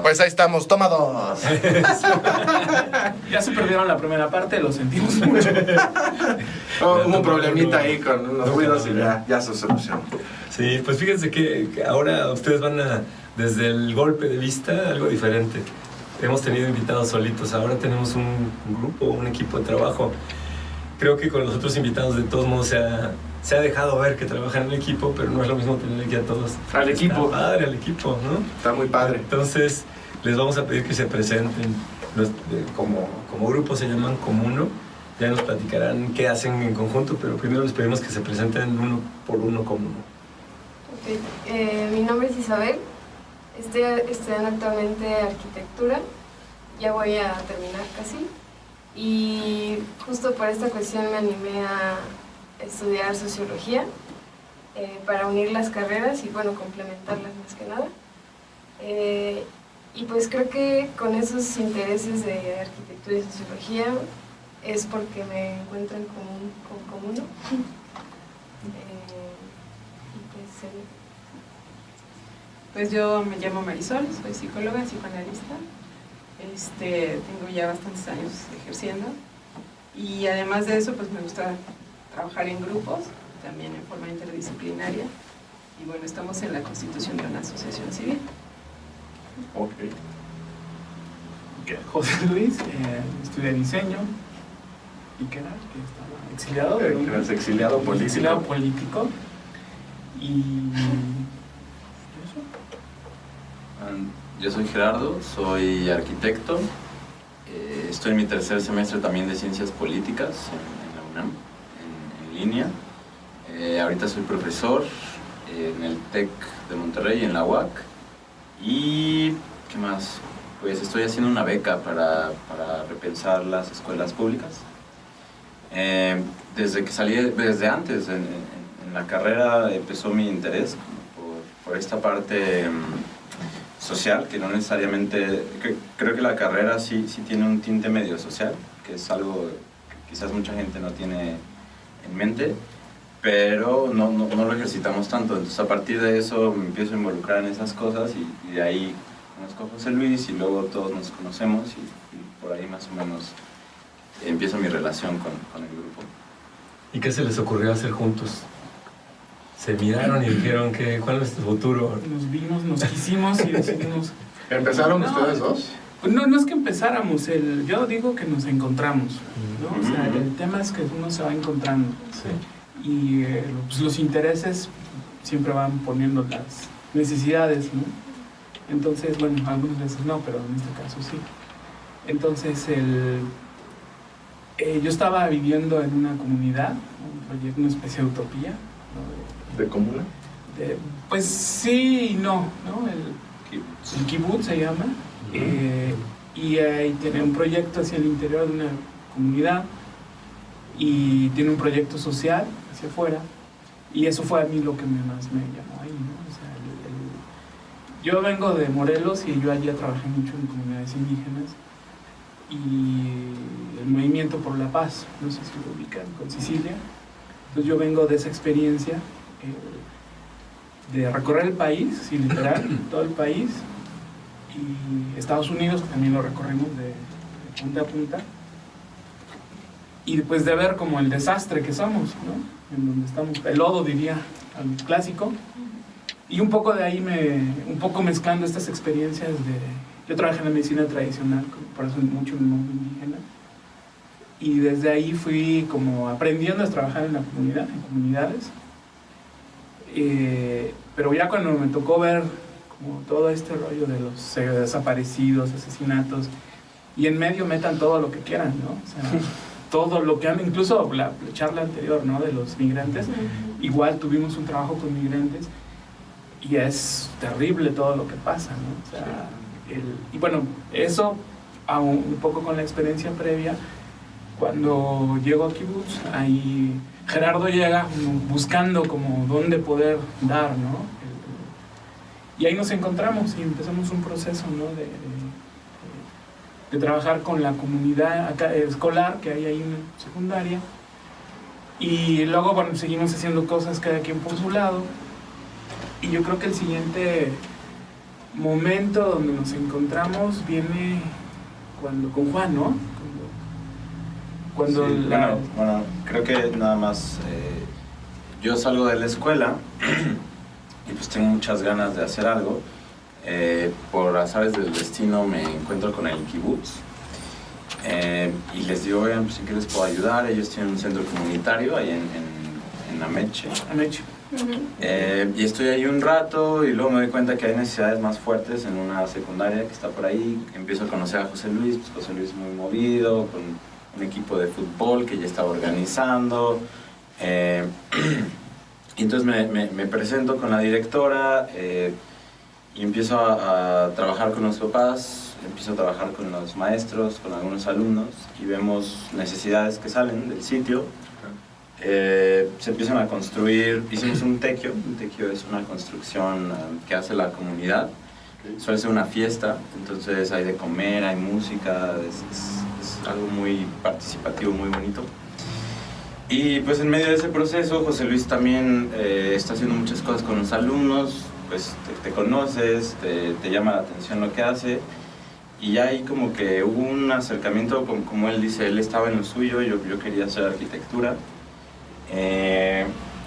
Pues ahí estamos, toma 2. Ya se perdieron la primera parte, lo sentimos mucho. Hubo un problemita ahí con unos ruidos y ya se solucionó. Sí, pues fíjense que ahora ustedes van a, desde el golpe de vista, algo diferente. Hemos tenido invitados solitos, ahora tenemos un grupo, un equipo de trabajo. Creo que con los otros invitados de todos modos se ha dejado ver que trabajan en equipo, pero no es lo mismo tener aquí a todos. Al equipo. Está padre, al equipo, ¿no? Está muy padre. Entonces, les vamos a pedir que se presenten. Como grupo se llaman Comuno. Ya nos platicarán qué hacen en conjunto, pero primero les pedimos que se presenten uno por uno Comuno. Okay. Mi nombre es Isabel. Estoy estudiando actualmente arquitectura. Ya voy a terminar casi. Y justo por esta cuestión me animé a estudiar sociología para unir las carreras y bueno, complementarlas más que nada. Y pues creo que con esos intereses de arquitectura y sociología es porque me encuentro en común con Comuno. Pues yo me llamo Marisol, soy psicóloga, psicoanalista. Tengo ya bastantes años ejerciendo y además de eso pues me gusta trabajar en grupos, también en forma interdisciplinaria y bueno, estamos en la constitución de una asociación civil. Ok. José Luis, estudia diseño y que estaba exiliado. Eres exiliado político. Exiliado político. Y yo soy Gerardo, soy arquitecto, estoy en mi tercer semestre también de Ciencias Políticas en la UNAM, en línea. Ahorita soy profesor en el TEC de Monterrey, en la UAC. Y, ¿qué más? Pues estoy haciendo una beca para repensar las escuelas públicas. Desde que salí, desde antes, en la carrera empezó mi interés por esta parte social, que no necesariamente, creo que la carrera sí tiene un tinte medio social, que es algo que quizás mucha gente no tiene en mente, pero no lo ejercitamos tanto. Entonces a partir de eso me empiezo a involucrar en esas cosas y de ahí conozco a José Luis y luego todos nos conocemos y por ahí más o menos empieza mi relación con el grupo. ¿Y qué se les ocurrió hacer juntos? Se miraron y dijeron que ¿cuál es tu futuro? Nos vimos, nos quisimos y decidimos... ¿Empezaron ustedes dos? No es que empezáramos, yo digo que nos encontramos, ¿no? O sea, el tema es que uno se va encontrando. Sí. Y pues los intereses siempre van poniendo las necesidades, ¿no? Entonces, bueno, algunas veces no, pero en este caso sí. Entonces, yo estaba viviendo en una comunidad, un proyecto, una especie de utopía, ¿no? ¿De comuna? Pues sí y no, ¿no? El kibutz se llama, y ahí tiene un proyecto hacia el interior de una comunidad y tiene un proyecto social hacia afuera, y eso fue a mí lo que más me llamó ahí, ¿no? O sea, yo vengo de Morelos y yo allí trabajé mucho en comunidades indígenas y el movimiento por la paz, no sé si lo ubican, con Sicilia. Entonces yo vengo de esa experiencia de recorrer el país, sí, literal, todo el país, y Estados Unidos también lo recorrimos de punta a punta, y después de ver como el desastre que somos, ¿no? En donde estamos, el lodo diría, al clásico, y un poco de ahí un poco mezclando estas experiencias yo trabajé en la medicina tradicional, por eso mucho en el mundo indígena, y desde ahí fui como aprendiendo a trabajar en la comunidad, en comunidades, pero ya cuando me tocó ver como todo este rollo de los desaparecidos, asesinatos, y en medio metan todo lo que quieran, ¿no? O sea, todo lo que han, incluso la charla anterior, ¿no? De los migrantes, igual tuvimos un trabajo con migrantes, y es terrible todo lo que pasa, ¿no? O sea, y bueno, eso, un poco con la experiencia previa, cuando llego a Kibutz, ahí Gerardo llega buscando como dónde poder dar, ¿no? Y ahí nos encontramos y empezamos un proceso, ¿no? de trabajar con la comunidad escolar que hay ahí en la secundaria, y luego, bueno, seguimos haciendo cosas cada quien por su lado, y yo creo que el siguiente momento donde nos encontramos viene con Juan, ¿no? Cuando Sí, bueno, creo que nada más yo salgo de la escuela y pues tengo muchas ganas de hacer algo. Por azares del destino me encuentro con el kibutz y les digo, oigan, pues si que les puedo ayudar. Ellos tienen un centro comunitario ahí en Ameche. Y estoy ahí un rato y luego me doy cuenta que hay necesidades más fuertes en una secundaria que está por ahí. Empiezo a conocer a José Luis, pues José Luis muy movido, con un equipo de fútbol que ya estaba organizando. Y entonces me presento con la directora y empiezo a trabajar con los papás, empiezo a trabajar con los maestros, con algunos alumnos y vemos necesidades que salen del sitio. Se empiezan a construir, hicimos un tequio es una construcción que hace la comunidad, suele ser una fiesta, entonces hay de comer, hay música, es algo muy participativo, muy bonito. Y pues en medio de ese proceso José Luis también está haciendo muchas cosas con los alumnos, pues te conoces, te llama la atención lo que hace. Y ya ahí como que hubo un acercamiento, como él dice, él estaba en lo suyo, yo quería hacer arquitectura.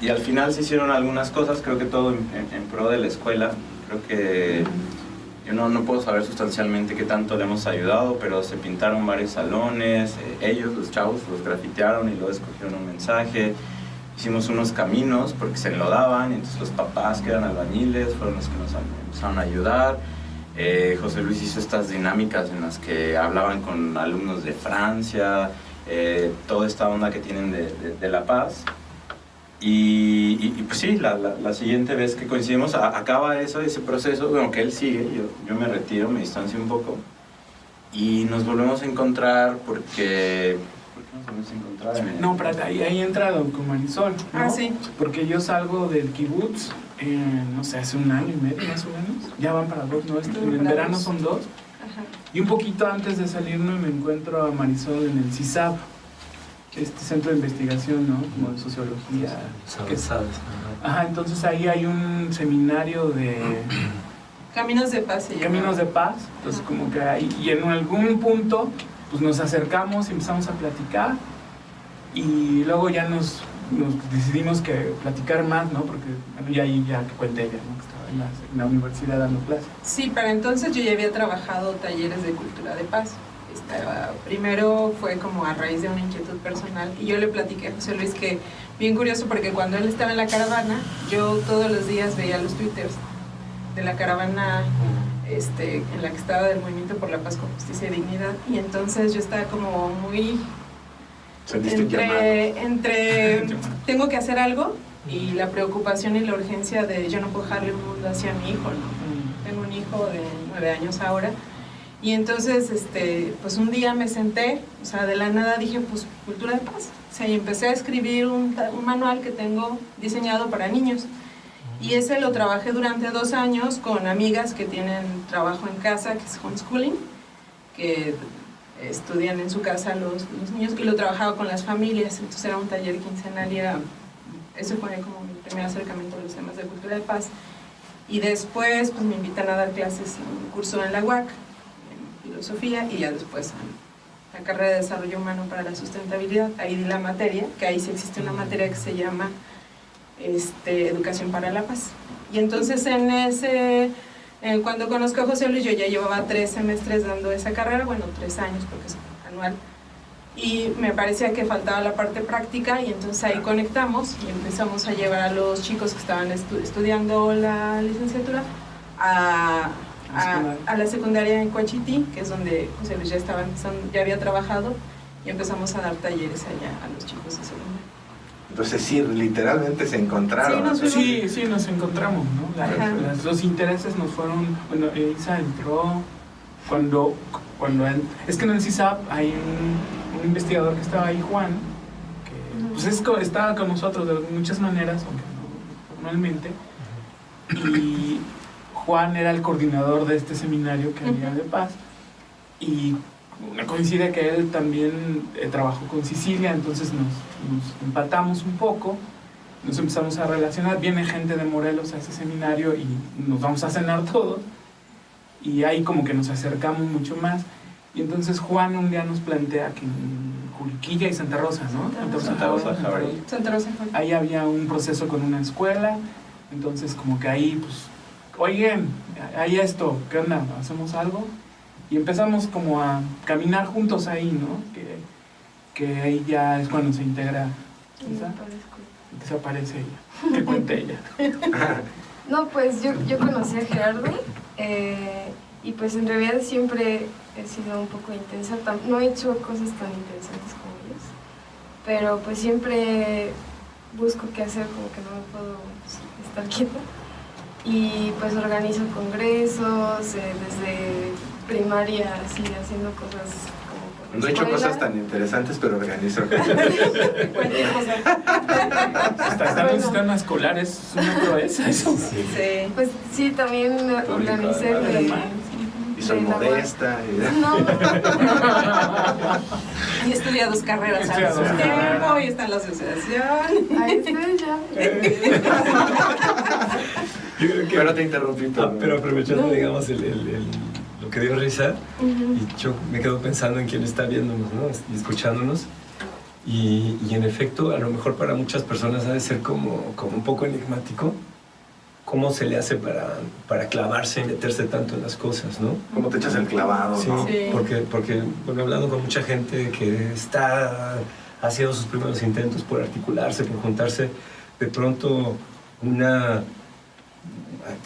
Y al final se hicieron algunas cosas, creo que todo en pro de la escuela. Creo que yo no puedo saber sustancialmente qué tanto le hemos ayudado, pero se pintaron varios salones, ellos, los chavos, los grafitearon y luego escogieron un mensaje. Hicimos unos caminos porque se enlodaban, y entonces los papás que eran albañiles fueron los que nos empezaron a ayudar. José Luis hizo estas dinámicas en las que hablaban con alumnos de Francia, toda esta onda que tienen de La Paz. Y pues sí, la siguiente vez que coincidimos, acaba ese proceso, bueno, que él sigue, yo me retiro, me distancio un poco, y nos volvemos a encontrar porque... ¿Por qué nos volvemos a encontrar? No, pero ahí entra Don Marisol, ¿no? Ah, sí. Porque yo salgo del kibutz, no sé, hace 1 año y medio más o menos, ya van para 2, ¿no? En verano son 2. Ajá. Y un poquito antes de salirme me encuentro a Marisol en el CISAB, este centro de investigación, ¿no? Como de sociología. Sabes. Ajá, entonces ahí hay un seminario de Caminos de Paz. Caminos de Paz, entonces como que ahí, y en algún punto pues nos acercamos y empezamos a platicar y luego ya nos decidimos que platicar más, ¿no? Porque bueno, ya ahí ya que cuente ella, ¿no? Que estaba en la universidad dando clases. Sí, para entonces yo ya había trabajado talleres de cultura de paz. Primero fue como a raíz de una inquietud personal y yo le platiqué a José Luis que, bien curioso, porque cuando él estaba en la caravana, yo todos los días veía los twitters de la caravana en la que estaba del Movimiento por la Paz con Justicia y Dignidad, y entonces yo estaba como muy entre tengo que hacer algo y la preocupación y la urgencia de yo no puedo dejarle un mundo hacia mi hijo, ¿no? Tengo un hijo de 9 años ahora. Y entonces, pues un día me senté, o sea, de la nada dije, pues, cultura de paz. O sea, y empecé a escribir un manual que tengo diseñado para niños. Y ese lo trabajé durante 2 años con amigas que tienen trabajo en casa, que es homeschooling, que estudian en su casa los niños, y lo trabajaba con las familias. Entonces era un taller quincenal y eso fue como mi primer acercamiento a los temas de cultura de paz. Y después, pues, me invitan a dar clases en un curso en la UAC, filosofía, y ya después la carrera de desarrollo humano para la sustentabilidad. Ahí di la materia, que ahí sí existe una materia que se llama educación para la paz. Y entonces cuando conozco a José Luis, yo ya llevaba 3 semestres dando esa carrera, bueno, 3 años porque es anual, y me parecía que faltaba la parte práctica, y entonces ahí conectamos y empezamos a llevar a los chicos que estaban estudiando la licenciatura a la secundaria en Coachití, que es donde José Luis ya había trabajado, y empezamos a dar talleres allá a los chicos de secundaria. Entonces sí, literalmente se encontraron. Sí, nos encontramos, ¿no? Los intereses nos fueron, bueno, Isa entró cuando es que en el CISAP hay un investigador que estaba ahí, Juan, que pues estaba con nosotros de muchas maneras, aunque no formalmente, y Juan era el coordinador de este seminario que había de paz, y me coincide que él también trabajó con Sicilia, entonces nos empatamos un poco, nos empezamos a relacionar, viene gente de Morelos a ese seminario y nos vamos a cenar todos, y ahí como que nos acercamos mucho más. Y entonces Juan un día nos plantea que en Juriquilla y Santa Rosa, ¿no? Santa Rosa, Javari. Santa Rosa. Ahí había un proceso con una escuela, entonces como que ahí, pues, oigan, hay esto, ¿qué onda? ¿Hacemos algo? Y empezamos como a caminar juntos ahí, ¿no? Que ahí ya es cuando se integra Isa, y que se aparece ella, que cuente ella. No, pues yo conocí a Gerardo y pues en realidad siempre he sido un poco intensa. No he hecho cosas tan interesantes como ellos, pero pues siempre busco qué hacer, como que no me puedo estar quieta. Y pues organizo congresos, desde primaria, así, haciendo cosas como por la No he hecho escuela. cosas tan interesantes, pero organizo. Cualquier cosa. Hasta en el sistema escolar es una proeza eso. Sí. Pues sí, también organicé Y soy de la modesta. No, Y estudia 2 carreras al Estudia 2 mismo tiempo, carreras. y está en la asociación. ahí estoy ya. Yo creo que- Pero te interrumpí. pero aprovechando, digamos, lo que dio risa, Ujú. y yo me quedo pensando en quién está viéndonos, ¿no? Y escuchándonos. Y en efecto, a lo mejor para muchas personas ha de ser como un poco enigmático cómo se le hace para clavarse y meterse tanto en las cosas, ¿no? ¿Cómo te echas el clavado, Sí, no? Sí. porque bueno, hablando con mucha gente que está haciendo sus primeros intentos por articularse, por juntarse, de pronto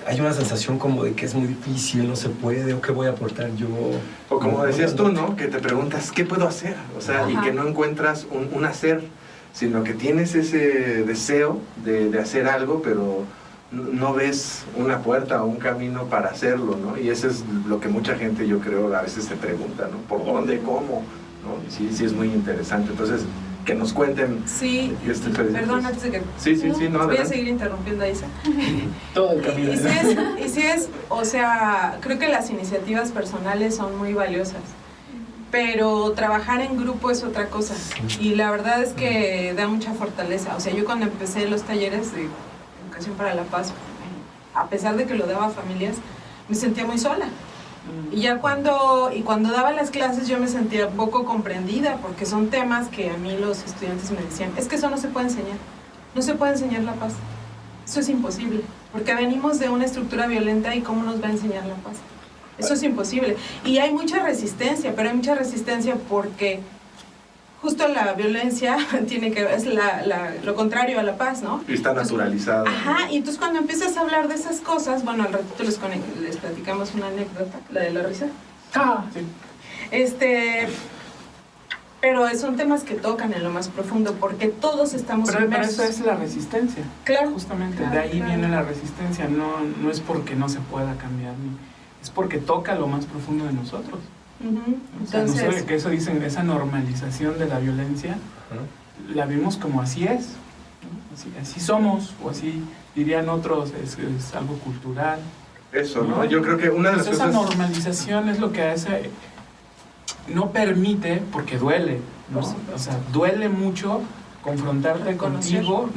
hay una sensación como de que es muy difícil, no se puede, o qué voy a aportar yo. O como decías tú, ¿no? Que te preguntas, ¿qué puedo hacer? O sea, y Ajá. que no encuentras un hacer, sino que tienes ese deseo de hacer algo, pero no ves una puerta o un camino para hacerlo, ¿no? Y eso es lo que mucha gente, yo creo, a veces se pregunta, ¿no? ¿Por dónde? ¿Cómo? ¿No? Y sí es muy interesante. Entonces, que nos cuenten. Sí, Este experiencia. perdón, antes de que... Sí, no, voy a adelante. seguir interrumpiendo a Isa. Todo el camino. Y sí es, o sea, creo que las iniciativas personales son muy valiosas, pero trabajar en grupo es otra cosa. Y la verdad es que da mucha fortaleza. O sea, yo cuando empecé los talleres de Educación para la Paz, a pesar de que lo daba a familias, me sentía muy sola. Y ya cuando daba las clases yo me sentía poco comprendida, porque son temas que a mí los estudiantes me decían, es que eso no se puede enseñar, no se puede enseñar la paz, eso es imposible, porque venimos de una estructura violenta y ¿cómo nos va a enseñar la paz? Eso es imposible. Y hay mucha resistencia, pero hay mucha resistencia porque justo la violencia es lo contrario a la paz, ¿no? Y está naturalizado. Ajá, y entonces cuando empiezas a hablar de esas cosas, bueno, al ratito les platicamos una anécdota, la de la risa. Sí. Pero son temas que tocan en lo más profundo, porque todos estamos Pero inmersos. eso es la resistencia. Claro. Justamente, Claro, de ahí claro. viene la resistencia. No es porque no se pueda cambiar, es porque toca lo más profundo de nosotros. Ujú. O sea, Entonces, nosotros, que eso dicen, esa normalización de la violencia, la vimos como así es, ¿no? Así somos, o así dirían otros, es algo cultural. Eso, ¿no? ¿no? Yo creo que una de las Pues esa cosas... normalización es lo que hace, no permite, porque duele, ¿no? O sea, duele mucho confrontarte Reconocer. contigo,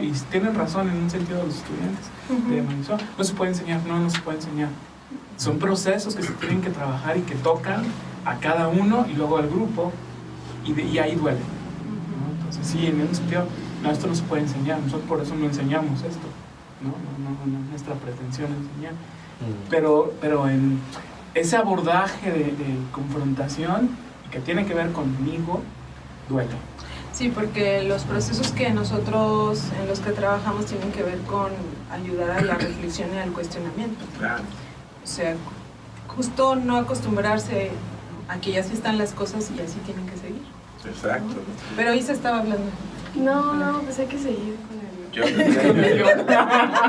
y tienen razón en un sentido los estudiantes, de Marisol, no se puede enseñar, no se puede enseñar. Son procesos que se tienen que trabajar y que tocan a cada uno y luego al grupo, y ahí duele, ¿no? Entonces sí, en un sentido, no, esto no se puede enseñar, nosotros por eso no enseñamos esto, no es nuestra pretensión enseñar, pero en ese abordaje de confrontación que tiene que ver conmigo, duele. sí, porque los procesos que nosotros en los que trabajamos tienen que ver con ayudar a la reflexión y al cuestionamiento. Claro. O sea, justo no acostumbrarse a que ya así están las cosas y así tienen que seguir. Exacto. Pero Isa estaba hablando. No, pues hay que seguir con el...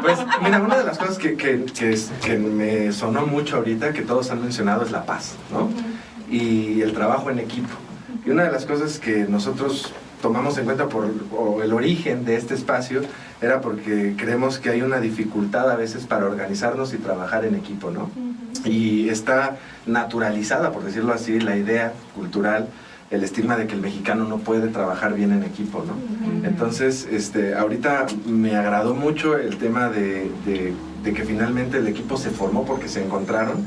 Pues mira, una de las cosas que me sonó mucho ahorita, que todos han mencionado, es la paz, ¿no? Y el trabajo en equipo. Y una de las cosas que nosotros tomamos en cuenta o el origen de este espacio era porque creemos que hay una dificultad a veces para organizarnos y trabajar en equipo, ¿no? Y está naturalizada, por decirlo así, la idea cultural, el estigma de que el mexicano no puede trabajar bien en equipo, ¿no? Entonces, ahorita me agradó mucho el tema de de que finalmente el equipo se formó porque se encontraron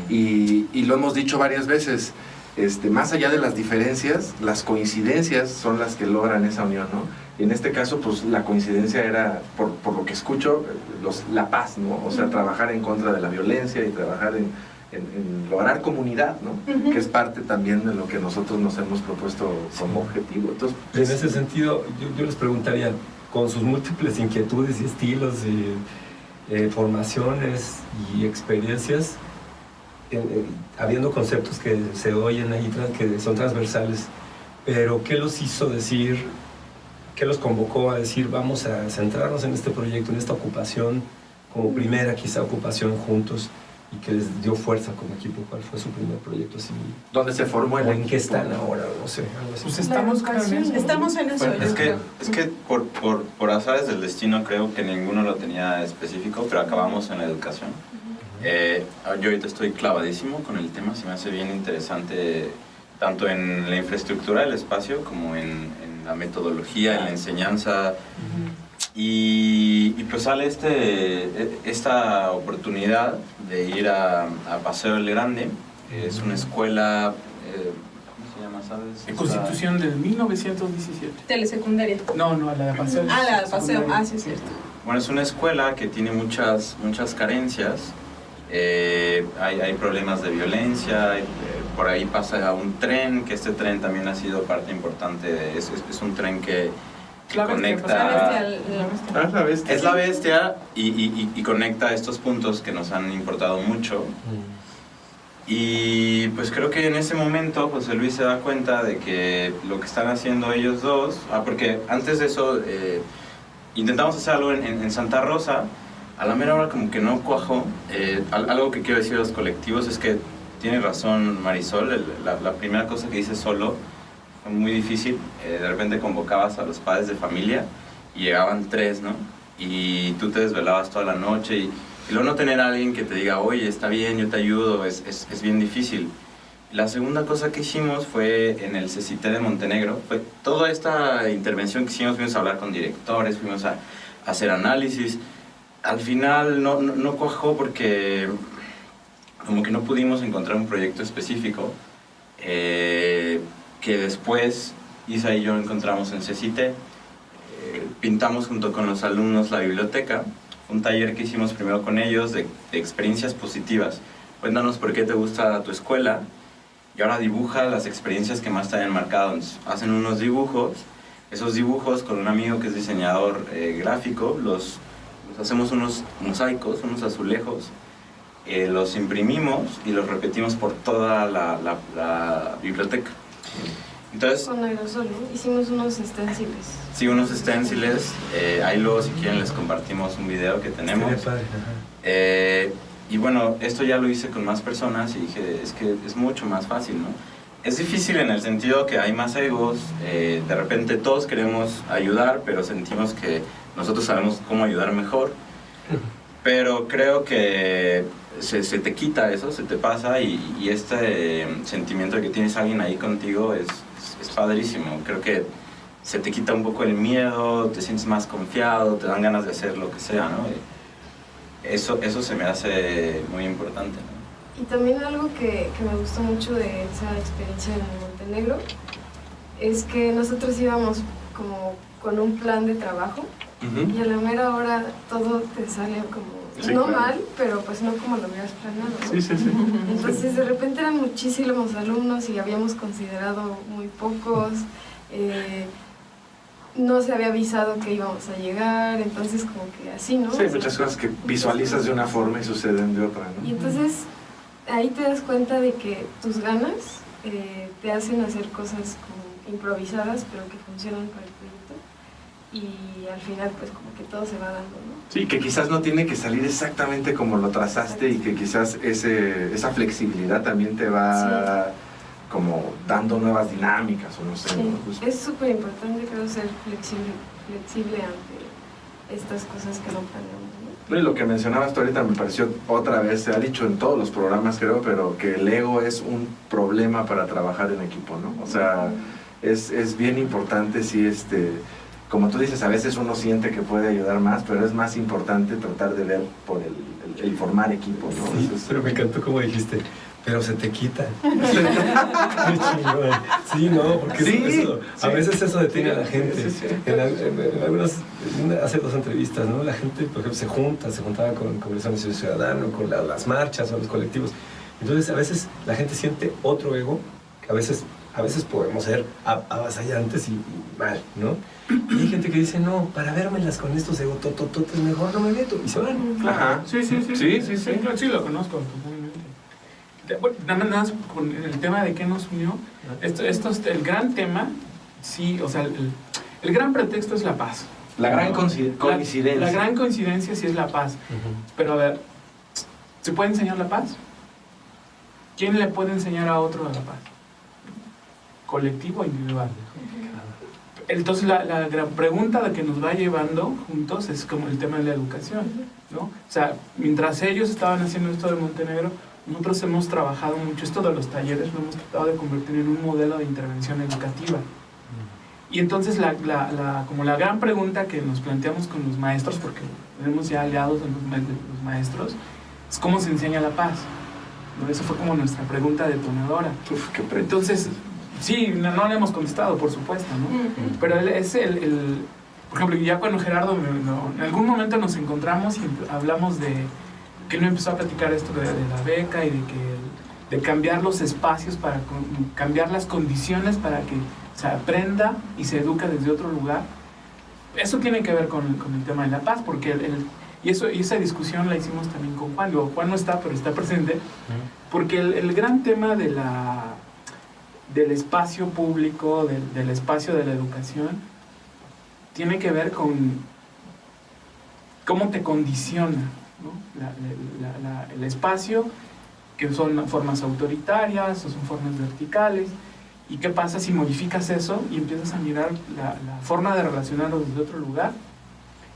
y lo hemos dicho varias veces, más allá de las diferencias, las coincidencias son las que logran esa unión, ¿no? Y en este caso, pues la coincidencia era, por lo que escucho, la paz, ¿no? O sea, trabajar en contra de la violencia y trabajar en lograr comunidad, ¿no? Que es parte también de lo que nosotros nos hemos propuesto como objetivo. Entonces, en ese sentido, yo les preguntaría, con sus múltiples inquietudes y estilos y formaciones y experiencias, habiendo conceptos que se oyen ahí, que son transversales, pero ¿qué los hizo decir, qué los convocó a decir vamos a centrarnos en este proyecto, en esta ocupación, como primera quizá ocupación juntos, y que les dio fuerza como equipo? ¿Cuál fue su primer proyecto así? ¿Dónde se formó el ¿O equipo? en qué están ahora? No sé, algo así. Pues estamos Estamos en eso. Bueno, yo creo. es que por azares del destino creo que ninguno lo tenía específico, pero acabamos en la educación. Yo ahorita estoy clavadísimo con el tema, se me hace bien interesante tanto en la infraestructura del espacio como en la metodología, en la enseñanza. Y pues sale esta oportunidad de ir a Paseo del Grande. Es una escuela, ¿cómo se llama, sabes? En Constitución del 1917. Telesecundaria. No, la de Paseo. La de Paseo, sí es cierto. Bueno, es una escuela que tiene muchas carencias. Hay problemas de violencia, por ahí pasa un tren, que este tren también ha sido parte importante, es un tren que conecta... La bestia. Es la bestia y conecta estos puntos que nos han importado mucho. Y pues creo que en ese momento José Luis se da cuenta de que lo que están haciendo ellos dos, porque antes de eso intentamos hacer algo en Santa Rosa, a la mera hora como que no cuajó. Algo que quiero decir a los colectivos es que tiene razón Marisol, la primera cosa que hice solo fue muy difícil. De repente convocabas a los padres de familia y llegaban 3, ¿no? Y tú te desvelabas toda la noche y luego no tener a alguien que te diga, oye, está bien, yo te ayudo, es bien difícil. La segunda cosa que hicimos fue en el CECITE de Montenegro. Fue toda esta intervención que hicimos, fuimos a hablar con directores, fuimos a hacer análisis. Al final no cuajó porque como que no pudimos encontrar un proyecto específico que después Isa y yo encontramos en CECITE. Pintamos junto con los alumnos la biblioteca, un taller que hicimos primero con ellos de experiencias positivas. Cuéntanos por qué te gusta tu escuela y ahora dibuja las experiencias que más te hayan marcado. Hacen unos dibujos, esos dibujos con un amigo que es diseñador gráfico, hacemos unos mosaicos, unos azulejos, los imprimimos y los repetimos por toda la biblioteca. Entonces, con aerosol, ¿no? Hicimos unos stenciles. Sí, unos stenciles. Ahí luego, si quieren, les compartimos un video que tenemos. Y bueno, esto ya lo hice con más personas y dije, es que es mucho más fácil, ¿no? Es difícil en el sentido que hay más egos. De repente todos queremos ayudar, pero sentimos que nosotros sabemos cómo ayudar mejor. Pero creo que se te quita eso, se te pasa y este sentimiento de que tienes a alguien ahí contigo es padrísimo. Creo que se te quita un poco el miedo, te sientes más confiado, te dan ganas de hacer lo que sea, ¿no? Eso se me hace muy importante, ¿no? Y también algo que me gustó mucho de esa experiencia en Montenegro es que nosotros íbamos como con un plan de trabajo y a la mera hora todo te sale como, sí, no claro, mal, pero pues no como lo habías planeado, ¿no? Sí. Entonces de repente eran muchísimos alumnos y habíamos considerado muy pocos, no se había avisado que íbamos a llegar, entonces como que así, ¿no? Sí, hay muchas cosas que visualizas de una forma y suceden de otra, ¿no? Y entonces ahí te das cuenta de que tus ganas te hacen hacer cosas como improvisadas, pero que funcionan para el proyecto. Y al final pues como que todo se va dando, ¿no? Sí, que quizás no tiene que salir exactamente como lo trazaste y que quizás esa flexibilidad también te va como dando nuevas dinámicas o no sé. Sí, ¿no? Pues, es súper importante, creo, ser flexible ante estas cosas que no planeamos, ¿no? y lo que mencionabas tú ahorita me pareció otra vez, se ha dicho en todos los programas creo, pero que el ego es un problema para trabajar en equipo, ¿no? O sea, es bien importante sí como tú dices, a veces uno siente que puede ayudar más, pero es más importante tratar de ver por el formar equipo, ¿no? Sí, Entonces, pero me encantó como dijiste, pero se te quita. Qué chingón. Sí, no, porque Sí, eso, sí. a veces eso detiene a la gente. Sí, sí. En algunas, hace 2 entrevistas, ¿no? La gente, por ejemplo, se juntaba con Congreso Nacional Ciudadano, con las marchas o los colectivos. Entonces, a veces la gente siente otro ego, que a veces podemos ser avasallantes y mal, ¿no? Y hay gente que dice, no, para vérmelas con estos egototototes, mejor no me meto, y se van. Ajá. Sí, claro, sí, lo conozco totalmente. Bueno, nada más con el tema de qué nos unió, el gran tema, sí, o sea, el gran pretexto es la paz. La gran coincidencia. La gran coincidencia sí es la paz. Pero a ver, ¿se puede enseñar la paz? ¿Quién le puede enseñar a otro a la paz? ¿Colectivo o individual? Entonces la gran pregunta de que nos va llevando juntos es como el tema de la educación, ¿no? O sea, mientras ellos estaban haciendo esto de Montenegro, nosotros hemos trabajado mucho esto de los talleres, lo hemos tratado de convertir en un modelo de intervención educativa. Y entonces como la gran pregunta que nos planteamos con los maestros, porque tenemos ya aliados en los maestros, es cómo se enseña la paz, ¿no? Eso fue como nuestra pregunta detonadora. Entonces, sí, no le hemos contestado, por supuesto, ¿no? Pero es por ejemplo, ya cuando Gerardo, en algún momento nos encontramos y hablamos de que él me empezó a platicar esto de la beca y de cambiar los espacios, para cambiar las condiciones para que se aprenda y se educa desde otro lugar. Eso tiene que ver con el tema de la paz, porque y esa discusión la hicimos también con Juan. Juan no está, pero está presente, porque el gran tema del espacio público, del espacio de la educación, tiene que ver con cómo te condiciona, ¿no? El espacio, que son formas autoritarias o son formas verticales, y qué pasa si modificas eso y empiezas a mirar la forma de relacionarnos desde otro lugar,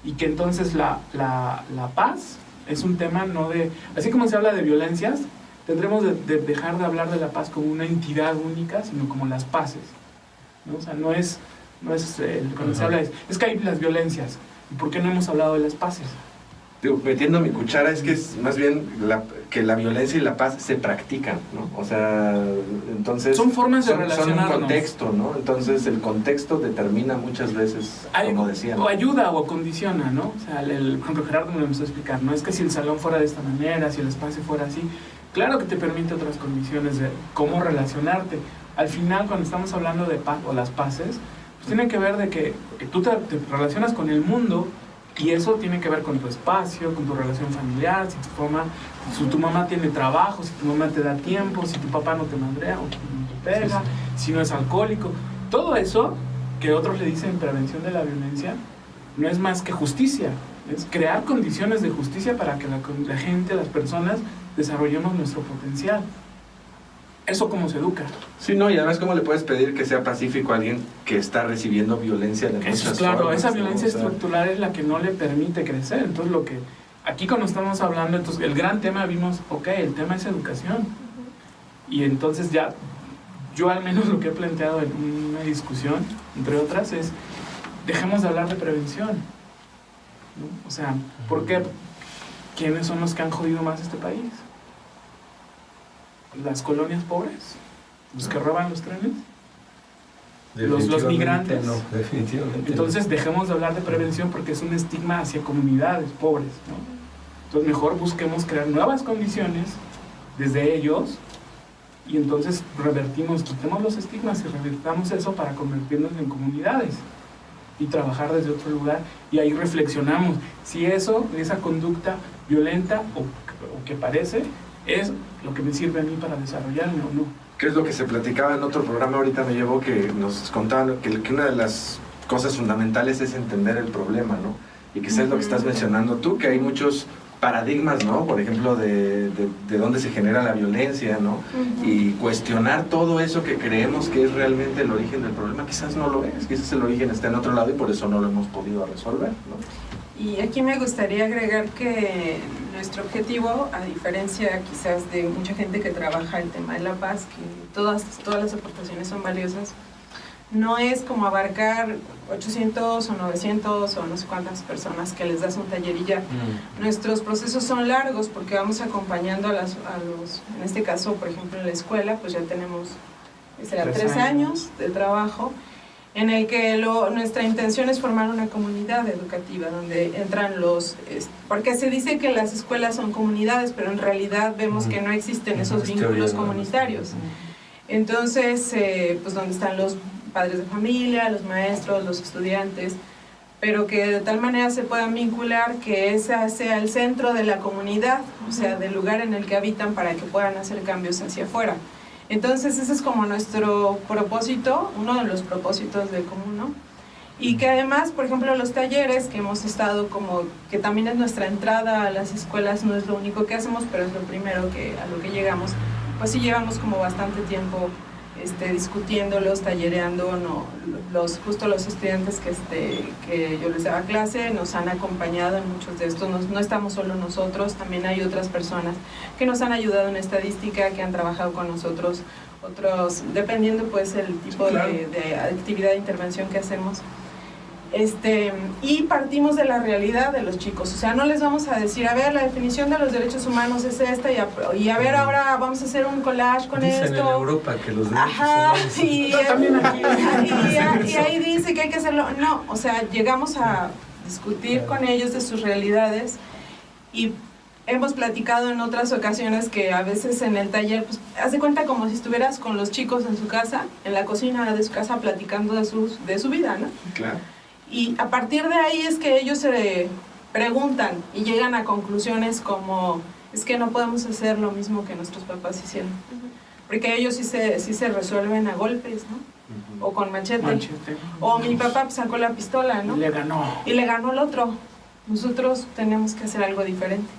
y que entonces la paz es un tema no de, así como se habla de violencias, tendremos de dejar de hablar de la paz como una entidad única, sino como las paces, ¿no? O sea, no es cuando se habla es que hay las violencias, ¿y por qué no hemos hablado de las paces? Digo, metiendo mi cuchara, es que es más bien que la violencia y la paz se practican, ¿no? O sea, entonces... Son formas de relacionarnos. Son un contexto, ¿no? Entonces el contexto determina muchas veces, como decían. O ayuda o condiciona, ¿no? O sea, por ejemplo, Gerardo me lo empezó a explicar, no es que si el salón fuera de esta manera, si el espacio fuera así, claro que te permite otras condiciones de cómo relacionarte. Al final, cuando estamos hablando de paz o las paces, pues tiene que ver de que tú te relacionas con el mundo, y eso tiene que ver con tu espacio, con tu relación familiar, si tu mamá tiene trabajo, si tu mamá te da tiempo, si tu papá no te mandrea o no te pega, si no es alcohólico. Todo eso, que otros le dicen prevención de la violencia, no es más que justicia. Es crear condiciones de justicia para que la gente, las personas, desarrollemos nuestro potencial. ¿Eso cómo se educa? Sí, no, y además, ¿cómo le puedes pedir que sea pacífico a alguien que está recibiendo violencia de muchas formas? Claro, esa violencia estructural es la que no le permite crecer. Entonces, aquí cuando estamos hablando, entonces el gran tema vimos, el tema es educación. Y entonces ya, yo al menos lo que he planteado en una discusión, entre otras, es, dejemos de hablar de prevención, ¿no? O sea, ¿por qué? ¿Quiénes son los que han jodido más este país? ¿Las colonias pobres? ¿Los que roban los trenes? ¿Los migrantes? No, definitivamente. Entonces dejemos de hablar de prevención porque es un estigma hacia comunidades pobres, ¿no? Entonces mejor busquemos crear nuevas condiciones desde ellos, y entonces quitemos los estigmas y revertamos eso para convertirnos en comunidades y trabajar desde otro lugar, y ahí reflexionamos si esa conducta violenta o que parece es lo que me sirve a mí para desarrollarme o no. ¿Qué es lo que se platicaba en otro programa? Ahorita me llevó que nos contaban que una de las cosas fundamentales es entender el problema, ¿no? Y que es lo que estás mencionando tú, que hay muchos paradigmas, ¿no? Por ejemplo, de dónde se genera la violencia, ¿no? Y cuestionar todo eso que creemos que es realmente el origen del problema, quizás no lo es, quizás el origen está en otro lado y por eso no lo hemos podido resolver, ¿no? Y aquí me gustaría agregar que nuestro objetivo, a diferencia quizás de mucha gente que trabaja el tema de la paz, que todas las aportaciones son valiosas, no es como abarcar 800 o 900 o no sé cuántas personas que les das un taller y ya. Nuestros procesos son largos porque vamos acompañando a los, en este caso, por ejemplo, en la escuela, pues ya tenemos 3 años de trabajo, en el que nuestra intención es formar una comunidad educativa donde entran porque se dice que las escuelas son comunidades, pero en realidad vemos que no existen esos vínculos comunitarios. Entonces, pues donde están los padres de familia, los maestros, los estudiantes, pero que de tal manera se puedan vincular que ese sea el centro de la comunidad, o sea, del lugar en el que habitan para que puedan hacer cambios hacia afuera. Entonces ese es como nuestro propósito, uno de los propósitos del Comuno. Y que además, por ejemplo, los talleres que hemos estado como, que también es nuestra entrada a las escuelas, no es lo único que hacemos, pero es lo primero a lo que llegamos, pues sí llevamos como bastante tiempo discutiéndolos, tallereando, justo los estudiantes que yo les daba clase nos han acompañado en muchos de estos, no estamos solo nosotros, también hay otras personas que nos han ayudado en estadística, que han trabajado con nosotros, otros, dependiendo pues el tipo de actividad de intervención que hacemos. Y partimos de la realidad de los chicos, o sea, no les vamos a decir, a ver, la definición de los derechos humanos es esta, y a ver, ahora vamos a hacer un collage con dicen esto. En Europa que los derechos humanos... Y ahí dice que hay que hacerlo. No, o sea, llegamos a discutir con ellos de sus realidades, y hemos platicado en otras ocasiones que a veces en el taller, pues, haz de cuenta como si estuvieras con los chicos en su casa, en la cocina de su casa, platicando de su vida, ¿no? Claro. Y a partir de ahí es que ellos se preguntan y llegan a conclusiones como, es que no podemos hacer lo mismo que nuestros papás hicieron. Porque ellos sí se resuelven a golpes, ¿no? O con machete. O mi papá sacó la pistola, ¿no? Y le ganó al otro. Nosotros tenemos que hacer algo diferente.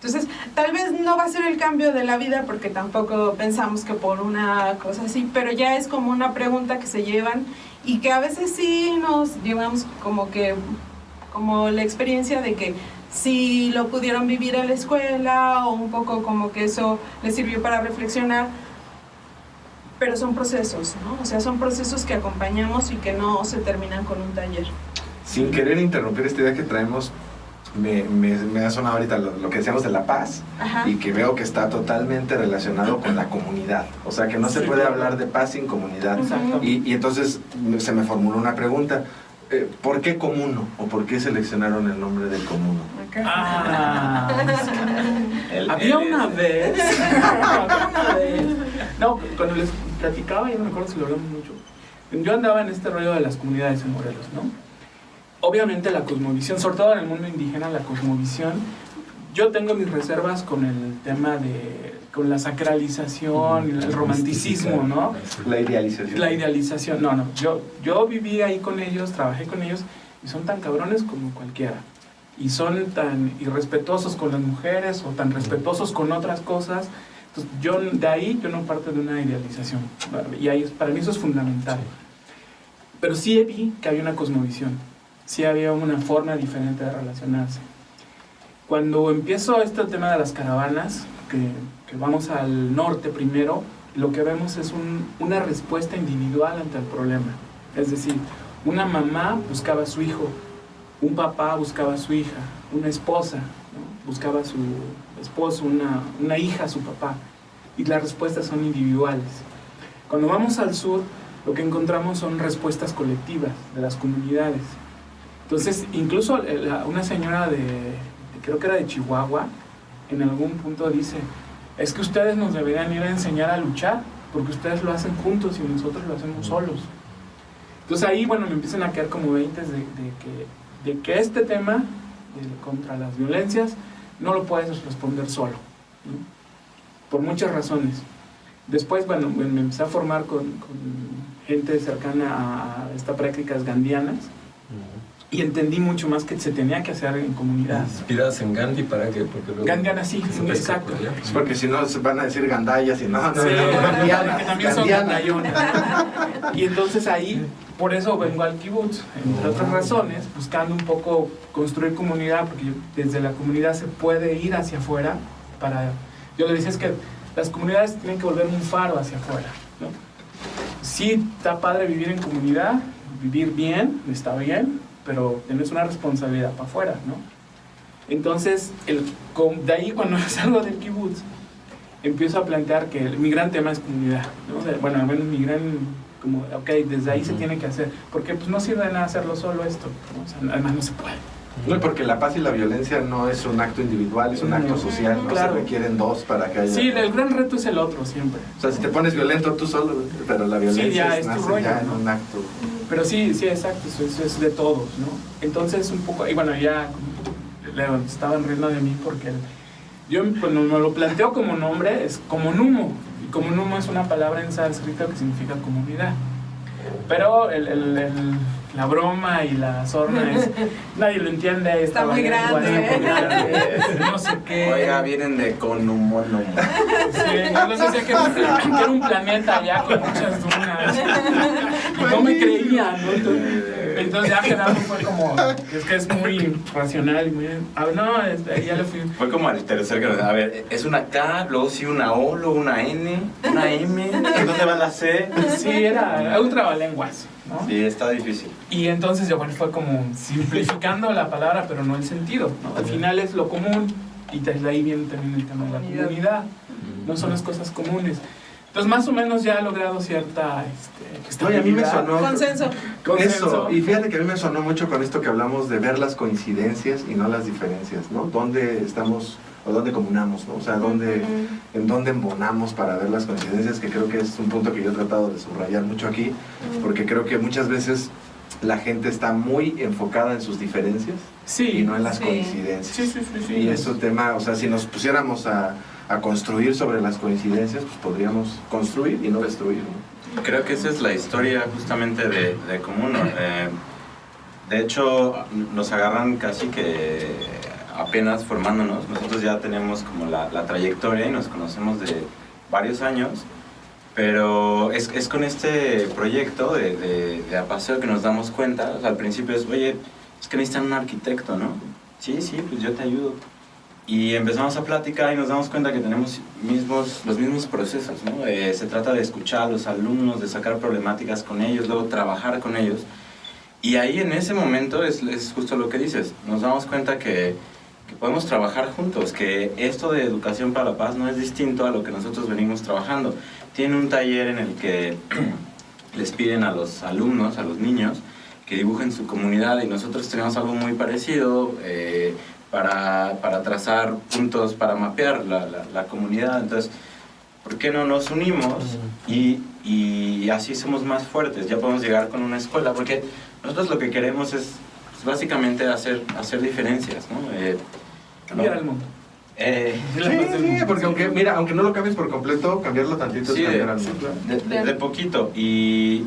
Entonces, tal vez no va a ser el cambio de la vida, porque tampoco pensamos que por una cosa así, pero ya es como una pregunta que se llevan, y que a veces sí nos llevamos como la experiencia de que sí lo pudieron vivir en la escuela, o un poco como que eso les sirvió para reflexionar, pero son procesos, ¿no? O sea, son procesos que acompañamos y que no se terminan con un taller. Sin querer interrumpir esta idea que traemos, me ha sonado ahorita lo que decíamos de la paz. Ajá. Y que veo que está totalmente relacionado con la comunidad, o sea que no se puede hablar de paz sin comunidad. Y entonces se me formuló una pregunta, ¿por qué Comuno? ¿O por qué seleccionaron el nombre del Comuno? Había una vez no, cuando les platicaba, yo no me acuerdo si lo hablamos mucho, yo andaba en este rollo de las comunidades en Morelos, ¿no? Obviamente la cosmovisión, sobre todo en el mundo indígena, la cosmovisión, yo tengo mis reservas con el tema con la sacralización, el romanticismo, ¿no? La idealización. La idealización, no, yo viví ahí con ellos, trabajé con ellos, y son tan cabrones como cualquiera. Y son tan irrespetuosos con las mujeres, o tan respetuosos con otras cosas. Entonces, de ahí yo no parto de una idealización. Y ahí, para mí eso es fundamental. Pero sí vi que había una cosmovisión. Sí había una forma diferente de relacionarse. Cuando empiezo este tema de las caravanas, que vamos al norte primero, lo que vemos es una respuesta individual ante el problema. Es decir, una mamá buscaba a su hijo, un papá buscaba a su hija, una esposa, ¿no? Buscaba a su esposo, una hija a su papá. Y las respuestas son individuales. Cuando vamos al sur, lo que encontramos son respuestas colectivas de las comunidades. Entonces, incluso una señora creo que era de Chihuahua, en algún punto dice, es que ustedes nos deberían ir a enseñar a luchar, porque ustedes lo hacen juntos y nosotros lo hacemos solos. Entonces ahí, bueno, me empiezan a quedar como 20 de que este tema contra las violencias no lo puedes responder solo, ¿no? Por muchas razones. Después, bueno, me empecé a formar con gente cercana a estas prácticas gandianas, y entendí mucho más que se tenía que hacer en comunidad. ¿Inspiradas en Gandhi para qué? Porque luego Gandiana, sí, exacto. Es porque si no se van a decir gandayas y no, sí, gandianas, que también son gandayonas. Y entonces ahí, por eso vengo al kibutz, entre otras razones, buscando un poco construir comunidad, porque desde la comunidad se puede ir hacia afuera. Yo le decía, es que las comunidades tienen que volver un faro hacia afuera, ¿no? sí está padre vivir en comunidad, vivir bien, está bien, pero tienes una responsabilidad para afuera, ¿no? Entonces, de ahí cuando salgo del kibutz, empiezo a plantear que mi gran tema es comunidad, ¿no? Bueno, al menos mi gran, como, ok, desde ahí se tiene que hacer, porque pues no sirve de nada hacerlo solo esto, ¿no? O sea, además no se puede. No, porque la paz y la violencia no es un acto individual, es un acto social, ¿no? Claro. Se requieren dos para que haya... Sí, el gran reto es el otro siempre. O sea, si te pones violento tú solo, pero la violencia Sí, ya es tu nace rollo, ya ¿no? en un acto. Pero sí, exacto, eso es de todos, ¿no? Entonces, un poco, y bueno, ya estaban riendo de mí porque yo cuando me lo planteo como nombre es comunumo, y comunumo es una palabra en sánscrito que significa comunidad. Pero la broma y la sorna es, nadie lo entiende. Está muy grande. No sé qué. Oiga, vienen de Conumono. Sí, entonces decía que era un planeta allá con muchas dunas. Y no me creían, ¿no? Entonces ya Gerardo fue como, es que es muy racional y muy... no, ya le fui... Fue como al tercer grado. A ver, es una K, luego sí una O, luego una N, una M. ¿En dónde va la C? Sí, era un trabalenguas, ¿no? Sí, está difícil. Y entonces yo, bueno, fue como simplificando la palabra, pero no el sentido, ¿no? Al final es lo común, y desde ahí viene también el tema de la comunidad. No son las cosas comunes. Entonces, más o menos ya he logrado cierta Oye, a mí me sonó... Consenso. Eso, y fíjate que a mí me sonó mucho con esto que hablamos de ver las coincidencias y no las diferencias, ¿no? ¿Dónde estamos o dónde comunamos, ¿no? O sea, en dónde embonamos para ver las coincidencias, que creo que es un punto que yo he tratado de subrayar mucho aquí, porque creo que muchas veces la gente está muy enfocada en sus diferencias y no en las coincidencias. Sí. Y es un tema, o sea, si nos pusiéramos a construir sobre las coincidencias, pues podríamos construir y no destruir, ¿no? Creo que esa es la historia justamente de Comuno. De hecho, nos agarran casi que apenas formándonos. Nosotros ya tenemos como la trayectoria y nos conocemos de varios años, pero es con este proyecto de Apaseo que nos damos cuenta. O sea, al principio es, oye, es que necesitan un arquitecto, ¿no? Sí, pues yo te ayudo. Y empezamos a platicar y nos damos cuenta que tenemos los mismos procesos, ¿no? Se trata de escuchar a los alumnos, de sacar problemáticas con ellos, luego trabajar con ellos. Y ahí en ese momento es justo lo que dices, nos damos cuenta que podemos trabajar juntos, que esto de educación para la paz no es distinto a lo que nosotros venimos trabajando. Tienen un taller en el que les piden a los alumnos, a los niños, que dibujen su comunidad y nosotros tenemos algo muy parecido, para trazar puntos, para mapear la comunidad. Entonces, ¿por qué no nos unimos y así somos más fuertes? Ya podemos llegar con una escuela, porque nosotros lo que queremos es pues, básicamente hacer diferencias, ¿no? Cambiar el mundo. Sí, porque aunque no lo cambies por completo, cambiarlo tantito Sí, es cambiar al mundo. de poquito. Y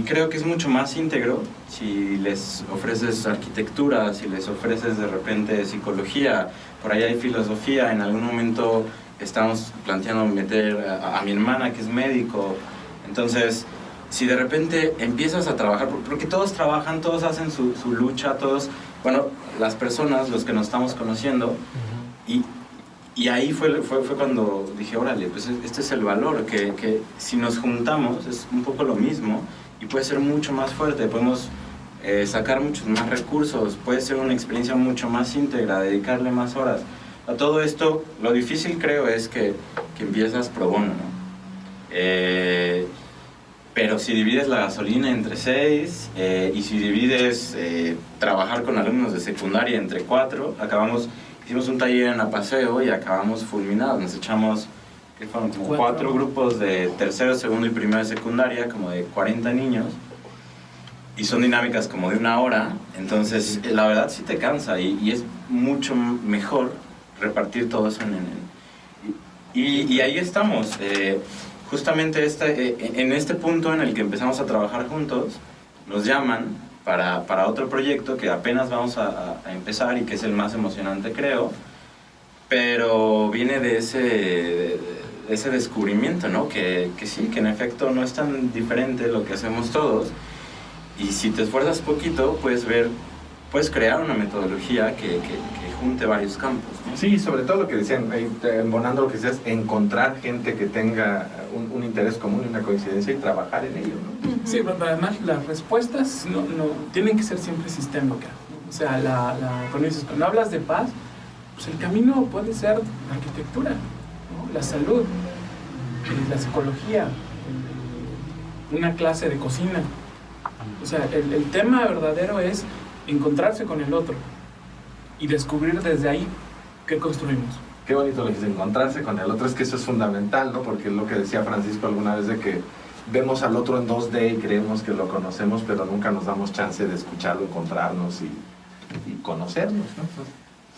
creo que es mucho más íntegro si les ofreces arquitectura, si les ofreces de repente psicología, por ahí hay filosofía. En algún momento estamos planteando meter a mi hermana que es médico. Entonces, si de repente empiezas a trabajar, porque todos trabajan, todos hacen su lucha, todos, bueno, las personas, los que nos estamos conociendo, y ahí fue cuando dije, órale, pues este es el valor, que si nos juntamos es un poco lo mismo y puede ser mucho más fuerte, podemos sacar muchos más recursos, puede ser una experiencia mucho más íntegra, dedicarle más horas. A todo esto, lo difícil creo es que empiezas pro bono, ¿no? Pero si divides la gasolina entre 6 y si divides trabajar con alumnos de secundaria entre 4, hicimos un taller en Apaseo y acabamos fulminados. Nos echamos, ¿qué fueron? Como 4 grupos de tercero, segundo y primero de secundaria, como de 40 niños. Y son dinámicas como de 1 hora. Entonces, la verdad sí te cansa y es mucho mejor repartir todo eso y ahí estamos. Justamente en este punto en el que empezamos a trabajar juntos, nos llaman para otro proyecto que apenas vamos a empezar y que es el más emocionante, creo, pero viene de ese descubrimiento, ¿no? Que sí, que en efecto no es tan diferente lo que hacemos todos, y si te esfuerzas poquito puedes ver puedes crear una metodología que junte varios campos, ¿no? Sí, sobre todo lo que decían, ahí, embonando lo que decías, encontrar gente que tenga un interés común y una coincidencia y trabajar en ello, ¿no? Sí, pero además las respuestas no tienen que ser siempre sistémicas, ¿no? O sea, cuando hablas de paz, pues el camino puede ser la arquitectura, ¿no? La salud, la psicología, una clase de cocina. O sea, el tema verdadero es encontrarse con el otro y descubrir desde ahí qué construimos. Qué bonito lo que es encontrarse con el otro, es que eso es fundamental, ¿no? Porque es lo que decía Francisco alguna vez, de que vemos al otro en 2D y creemos que lo conocemos, pero nunca nos damos chance de escucharlo, encontrarnos y conocernos, ¿no?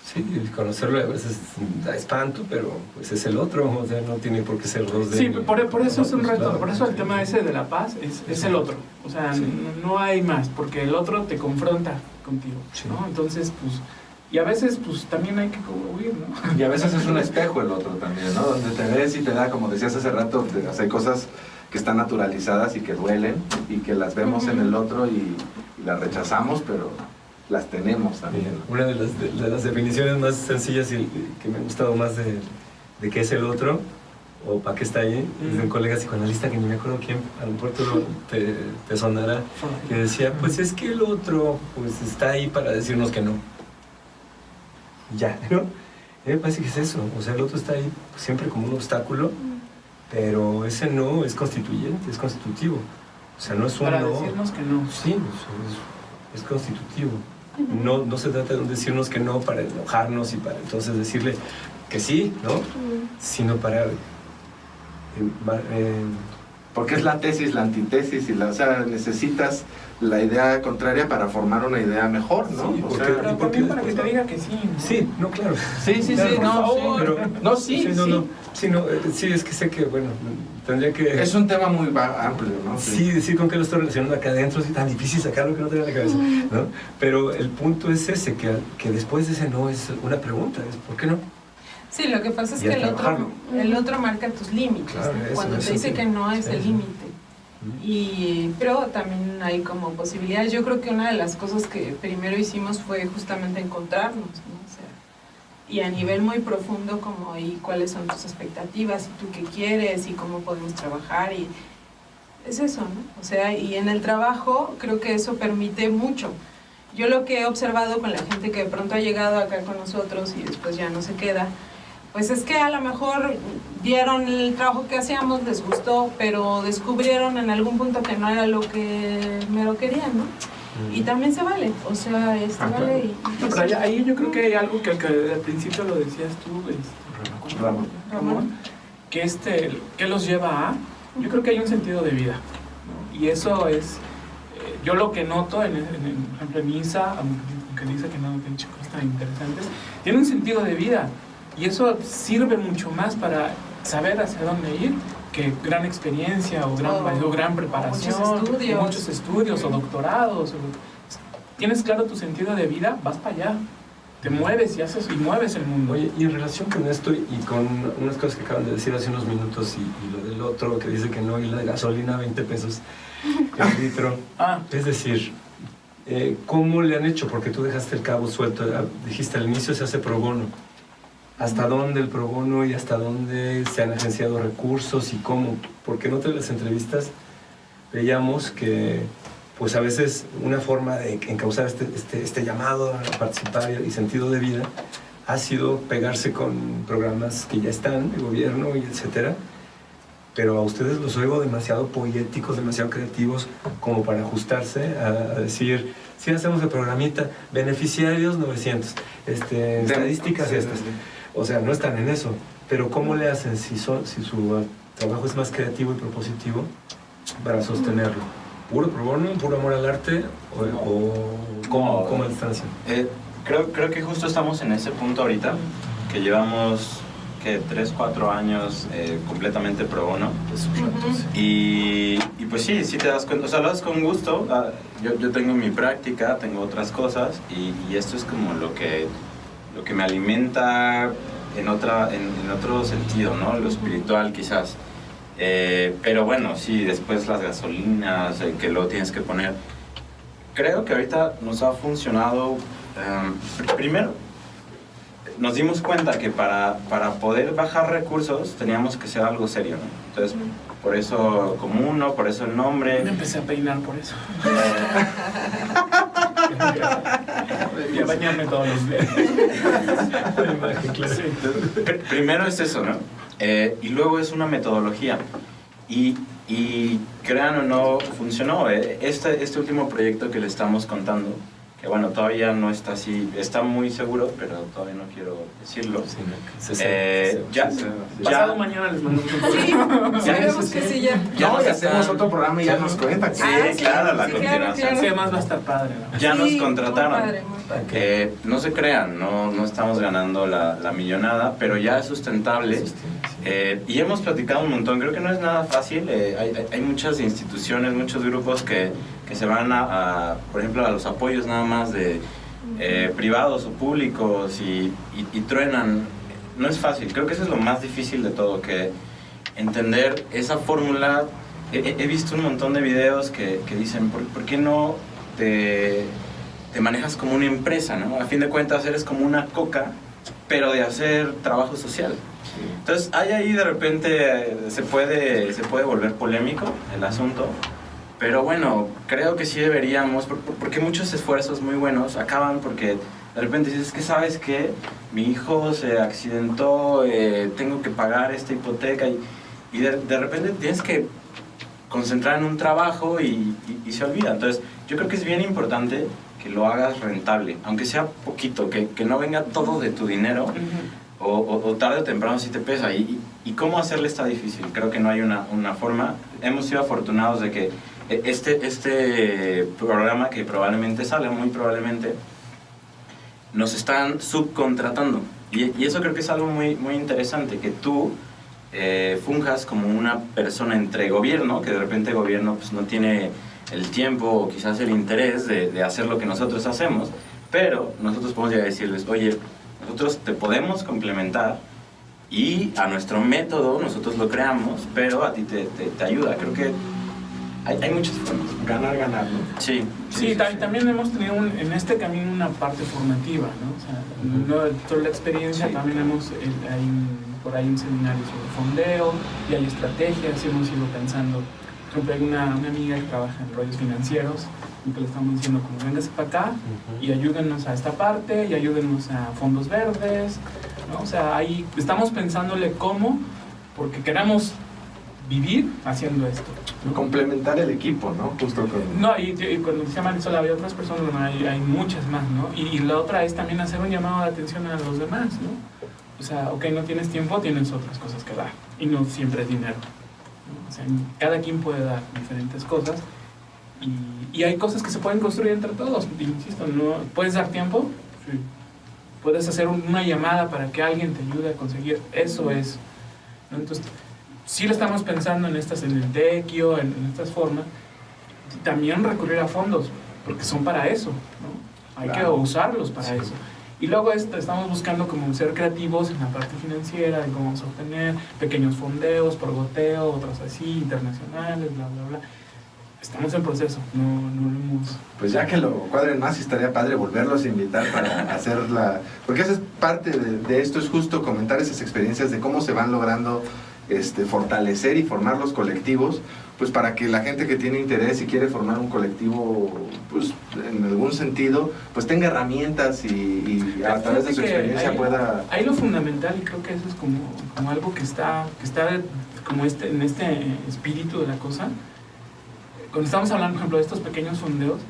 Sí, conocerlo a veces da espanto, pero pues es el otro, o sea, no tiene por qué ser 2D. Sí, por eso es un reto, por eso el tema ese de la paz es el otro, o sea, sí. no hay más, porque el otro te confronta contigo, ¿no? Entonces, pues, y a veces, pues, también hay que huir, ¿no? Y a veces es un espejo el otro también, ¿no? Donde te ves y te da, como decías hace rato, hay cosas que están naturalizadas y que duelen y que las vemos en el otro y las rechazamos, pero las tenemos también. Una de las definiciones más sencillas y que me ha gustado más de qué es el otro, o para qué está ahí, es de un colega psicoanalista que ni me acuerdo quién, a lo mejor te sonará, que decía, pues es que el otro pues está ahí para decirnos que no. Ya, ¿no? Me parece que es eso, o sea, el otro está ahí siempre como un obstáculo, pero ese no es constituyente, es constitutivo. O sea, no es un para no. decirnos que no. Sí, es constitutivo. No se trata de decirnos que no para enojarnos y para entonces decirle que sí, ¿no? Sino para... Porque es la tesis, la antítesis, o sea, necesitas la idea contraria para formar una idea mejor, ¿no? Sí, o porque- sea, Pero también para que te diga que sí, ¿no? Sí, no, claro. sí, Claro, por no, favor. pero, no, sí, no, sí. no. Sí, no, sí, es que sé que, bueno, tendría que... Es un tema muy amplio, ¿no? Sí, decir con qué lo estoy relacionando acá adentro, es tan difícil sacarlo que no te da la cabeza, ¿no? Pero el punto es ese, que después de ese no es una pregunta, es ¿por qué no? Sí, lo que pasa es Y a que trabajarlo. el otro marca tus límites, Claro, ¿no? eso, Cuando eso te dice sí. que no es Sí, el sí. límite. Pero también hay como posibilidades. Yo creo que una de las cosas que primero hicimos fue justamente encontrarnos, ¿no? O sea, y a nivel muy profundo como y cuáles son tus expectativas y tú qué quieres y cómo podemos trabajar y es eso, ¿no? O sea, y en el trabajo creo que eso permite mucho. Yo lo que he observado con la gente que de pronto ha llegado acá con nosotros y después ya no se queda, pues es que a lo mejor vieron el trabajo que hacíamos, les gustó, pero descubrieron en algún punto que no era lo que mero querían, ¿no? Y también se vale, o sea, vale y... No, pero ahí yo creo que hay algo que al principio lo decías tú, Ramón, que los lleva a, yo creo que hay un sentido de vida, ¿no? Y eso es, yo lo que noto, por ejemplo, en Isa, aunque dice que no tiene cosas tan interesantes, tiene un sentido de vida, y eso sirve mucho más para saber hacia dónde ir que gran experiencia o gran preparación, muchos estudios o doctorados. Tienes claro tu sentido de vida, vas para allá, te mueves y mueves el mundo. Oye, y en relación con esto y con unas cosas que acaban de decir hace unos minutos y lo del otro que dice que no, y la de gasolina 20 pesos el litro, es decir, ¿cómo le han hecho? Porque tú dejaste el cabo suelto, dijiste al inicio se hace pro bono. ¿Hasta dónde el pro bono y hasta dónde se han agenciado recursos y cómo? Porque en otras de las entrevistas veíamos que pues a veces una forma de encauzar este llamado a participar y sentido de vida ha sido pegarse con programas que ya están de gobierno y etcétera, pero a ustedes los oigo demasiado poéticos, demasiado creativos como para ajustarse a decir, sí hacemos el programita, beneficiarios 900, estadísticas estas. O sea, no están en eso, pero ¿cómo le hacen si su trabajo es más creativo y propositivo para sostenerlo? ¿Puro pro bono, puro amor al arte o cómo lo están haciendo? Creo que justo estamos en ese punto ahorita, que llevamos 3, 4 años completamente pro bono. Y pues sí te das cuenta, o sea, lo haces con gusto. Yo tengo mi práctica, tengo otras cosas y esto es como lo que me alimenta en otro sentido, ¿no? Lo espiritual quizás. Pero bueno, sí, después las gasolinas que luego tienes que poner. creo que ahorita nos ha funcionado. Primero, nos dimos cuenta que para poder bajar recursos teníamos que ser algo serio, ¿no? Entonces, por eso Comuno, por eso el nombre. Me empecé a peinar por eso. Y a bañarme todos los días. Sí. Primero es eso, ¿no? Y luego es una metodología. Y crean o no, funcionó. Este último proyecto que le estamos contando, que bueno, todavía no está así, está muy seguro, pero todavía no quiero decirlo. Pasado mañana les mando un Sí, sabemos que sí, ya. Ya nos nos hacemos están- otro programa y ya nos cuentan. Sí, sí, claro, la sí, continuación. claro. Sí, además va a estar padre, ¿no? Ya nos Sí, contrataron. Muy padre, muy padre. No se crean, no estamos ganando la millonada, pero ya es sustentable. Y hemos platicado un montón, creo que no es nada fácil. Hay muchas instituciones, muchos grupos que se van por ejemplo, a los apoyos nada más de privados o públicos y truenan. No es fácil, creo que eso es lo más difícil de todo, que entender esa fórmula. He visto un montón de videos que dicen, ¿por qué no te manejas como una empresa, ¿no? A fin de cuentas eres como una coca, pero de hacer trabajo social. Entonces, ahí de repente se puede volver polémico el asunto, pero bueno, creo que sí deberíamos, porque muchos esfuerzos muy buenos acaban porque de repente dices, que sabes que mi hijo se accidentó, tengo que pagar esta hipoteca y de repente tienes que concentrar en un trabajo y se olvida. Entonces, yo creo que es bien importante que lo hagas rentable, aunque sea poquito, que no venga todo de tu dinero. O tarde o temprano sí te pesa. ¿Y cómo hacerle está difícil? Creo que no hay una forma. Hemos sido afortunados de que este programa, que probablemente salga, muy probablemente, nos están subcontratando. Y eso creo que es algo muy, muy interesante, que tú funjas como una persona entre gobierno, que de repente el gobierno pues, no tiene el tiempo o quizás el interés de hacer lo que nosotros hacemos, pero nosotros podemos llegar a decirles, oye, nosotros te podemos complementar y a nuestro método nosotros lo creamos, pero a ti te ayuda. Creo que hay muchas formas. Ganar, ganar, ¿no? Sí. También hemos tenido en este camino una parte formativa, ¿no? O sea, no toda la experiencia, Sí. también por ahí un seminario sobre fondeo y hay estrategias y hemos ido pensando. Por ejemplo, hay una amiga que trabaja en rollos financieros y que le estamos diciendo como véngase para acá y ayúdenos a esta parte y ayúdenos a fondos verdes, ¿no? O sea, ahí estamos pensándole cómo, porque queremos vivir haciendo esto, ¿no? Complementar el equipo, ¿no? Justo con... No, y cuando decía Marisol, había otras personas, bueno, hay muchas más, ¿no? Y la otra es también hacer un llamado de atención a los demás, ¿no? O sea, ok, no tienes tiempo, tienes otras cosas que dar, y no siempre es dinero, ¿no? O sea, cada quien puede dar diferentes cosas, y hay cosas que se pueden construir entre todos, insisto, ¿no? ¿Puedes dar tiempo? Sí. Puedes hacer una llamada para que alguien te ayude a conseguir, eso es, ¿no? Entonces, sí lo estamos pensando en el tequio, en estas formas, también recurrir a fondos, porque son para eso, ¿no? Hay Claro. que usarlos para eso. Y luego estamos buscando como ser creativos en la parte financiera, de cómo vamos a obtener pequeños fondeos por goteo, otros así, internacionales, bla, bla, bla. Estamos en proceso, no lo hemos... Pues ya que lo cuadren más, estaría padre volverlos a invitar para hacer la... Porque esa es parte de esto, es justo comentar esas experiencias de cómo se van logrando fortalecer y formar los colectivos, pues para que la gente que tiene interés y quiere formar un colectivo, pues en algún sentido, pues tenga herramientas y a través de su experiencia pueda... Ahí lo fundamental, y creo que eso es como algo que está como en este espíritu de la cosa. Cuando estamos hablando, por ejemplo, de estos pequeños fondeos,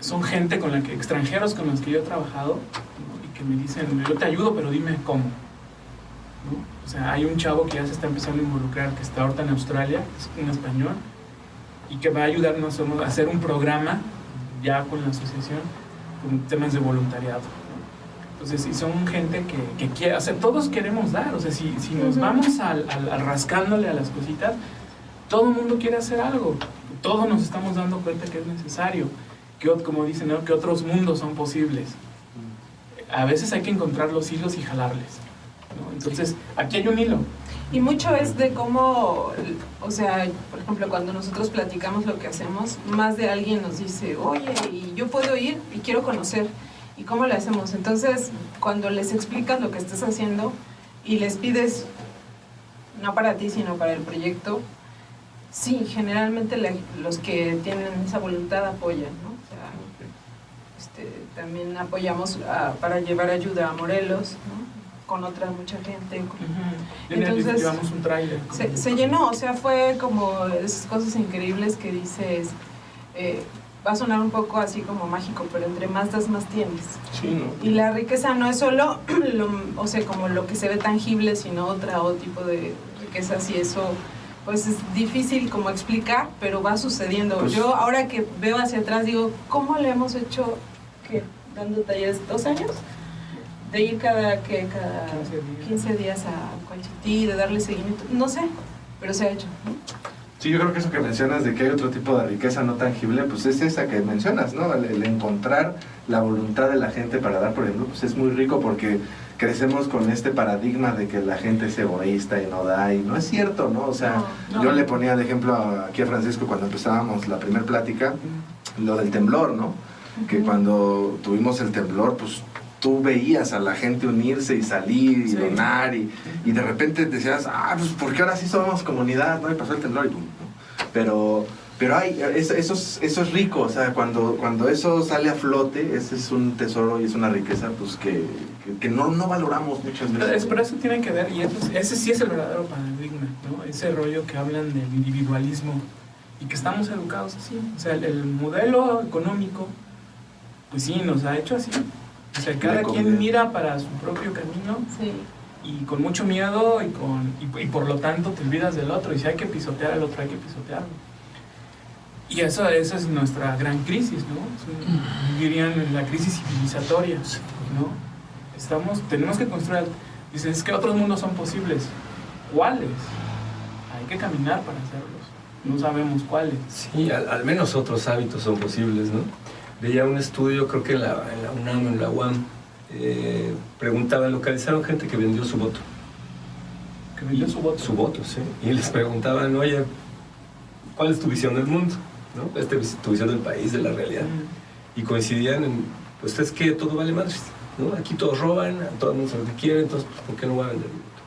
son gente extranjeros con los que yo he trabajado, ¿no? Y que me dicen, yo te ayudo, pero dime cómo, ¿no? O sea, hay un chavo que ya se está empezando a involucrar, que está ahorita en Australia, es un español, y que va a ayudarnos a hacer un programa ya con la asociación con temas de voluntariado, ¿no? Entonces, y son gente que quiere, o sea, todos queremos dar, o sea, si nos vamos al rascándole a las cositas, todo el mundo quiere hacer algo, todos nos estamos dando cuenta que es necesario, que como dicen, ¿no? Que otros mundos son posibles. A veces hay que encontrar los hilos y jalarles, ¿no? Entonces, aquí hay un hilo. Y mucho es de cómo, o sea, por ejemplo, cuando nosotros platicamos lo que hacemos, más de alguien nos dice, oye, y yo puedo ir y quiero conocer, ¿y cómo le hacemos? Entonces, cuando les explicas lo que estás haciendo y les pides, no para ti, sino para el proyecto, sí, generalmente los que tienen esa voluntad apoyan, ¿no? O sea, también apoyamos para llevar ayuda a Morelos, ¿no? Con otra mucha gente. Entonces llevamos un tráiler. Se llenó, o sea, fue como esas cosas increíbles que dices, va a sonar un poco así como mágico, pero entre más das, más tienes. Sí, ¿no? Y la riqueza no es solo, o sea, como lo que se ve tangible, sino otro tipo de riquezas, y eso pues es difícil como explicar, pero va sucediendo. Pues, yo ahora que veo hacia atrás digo, ¿cómo le hemos hecho, dando talleres 2 años? De ir cada 15 días a Coachití, de darle seguimiento, no sé, pero se ha hecho, ¿no? Sí, yo creo que eso que mencionas de que hay otro tipo de riqueza no tangible, pues es esa que mencionas, ¿no? El encontrar la voluntad de la gente para dar, por ejemplo, pues es muy rico porque crecemos con este paradigma de que la gente es egoísta y no da, y no es cierto, ¿no? O sea, No. yo le ponía de ejemplo aquí a Francisco cuando empezábamos la primera plática, lo del temblor, ¿no? Que cuando tuvimos el temblor, pues tú veías a la gente unirse y salir y donar y de repente decías, pues porque ahora sí somos comunidad, ¿no? Y pasó el temblor y pum, ¿no? Pero eso es rico, o sea, cuando eso sale a flote, ese es un tesoro y es una riqueza pues que no valoramos muchas veces. Pero eso tiene que ver, y ese sí es el verdadero paradigma, ¿no? Ese rollo que hablan del individualismo y que estamos educados así. O sea, el modelo económico, pues sí, nos ha hecho así. O sea, cada quien mira para su propio camino, Sí. y con mucho miedo y por lo tanto te olvidas del otro, y si hay que pisotear al otro hay que pisotearlo. Y esa es nuestra gran crisis, ¿no? Dirían la crisis civilizatoria, ¿no? Tenemos que construir, dicen, es que otros mundos son posibles. ¿Cuáles? Hay que caminar para hacerlos, no sabemos cuáles. Sí, al menos otros hábitos son posibles, ¿no? Veía un estudio, creo que en la UNAM, en la UAM, preguntaban, localizaron gente que vendió su voto. Que vendió su voto. Su voto, sí. Y les preguntaban, oye, ¿cuál es tu visión del mundo? ¿No? Tu visión del país, de la realidad. Y coincidían en, pues es que todo vale madres, ¿no? Aquí todos roban, a todo el mundo se lo que quieren, entonces, pues, ¿por qué no voy a vender mi voto?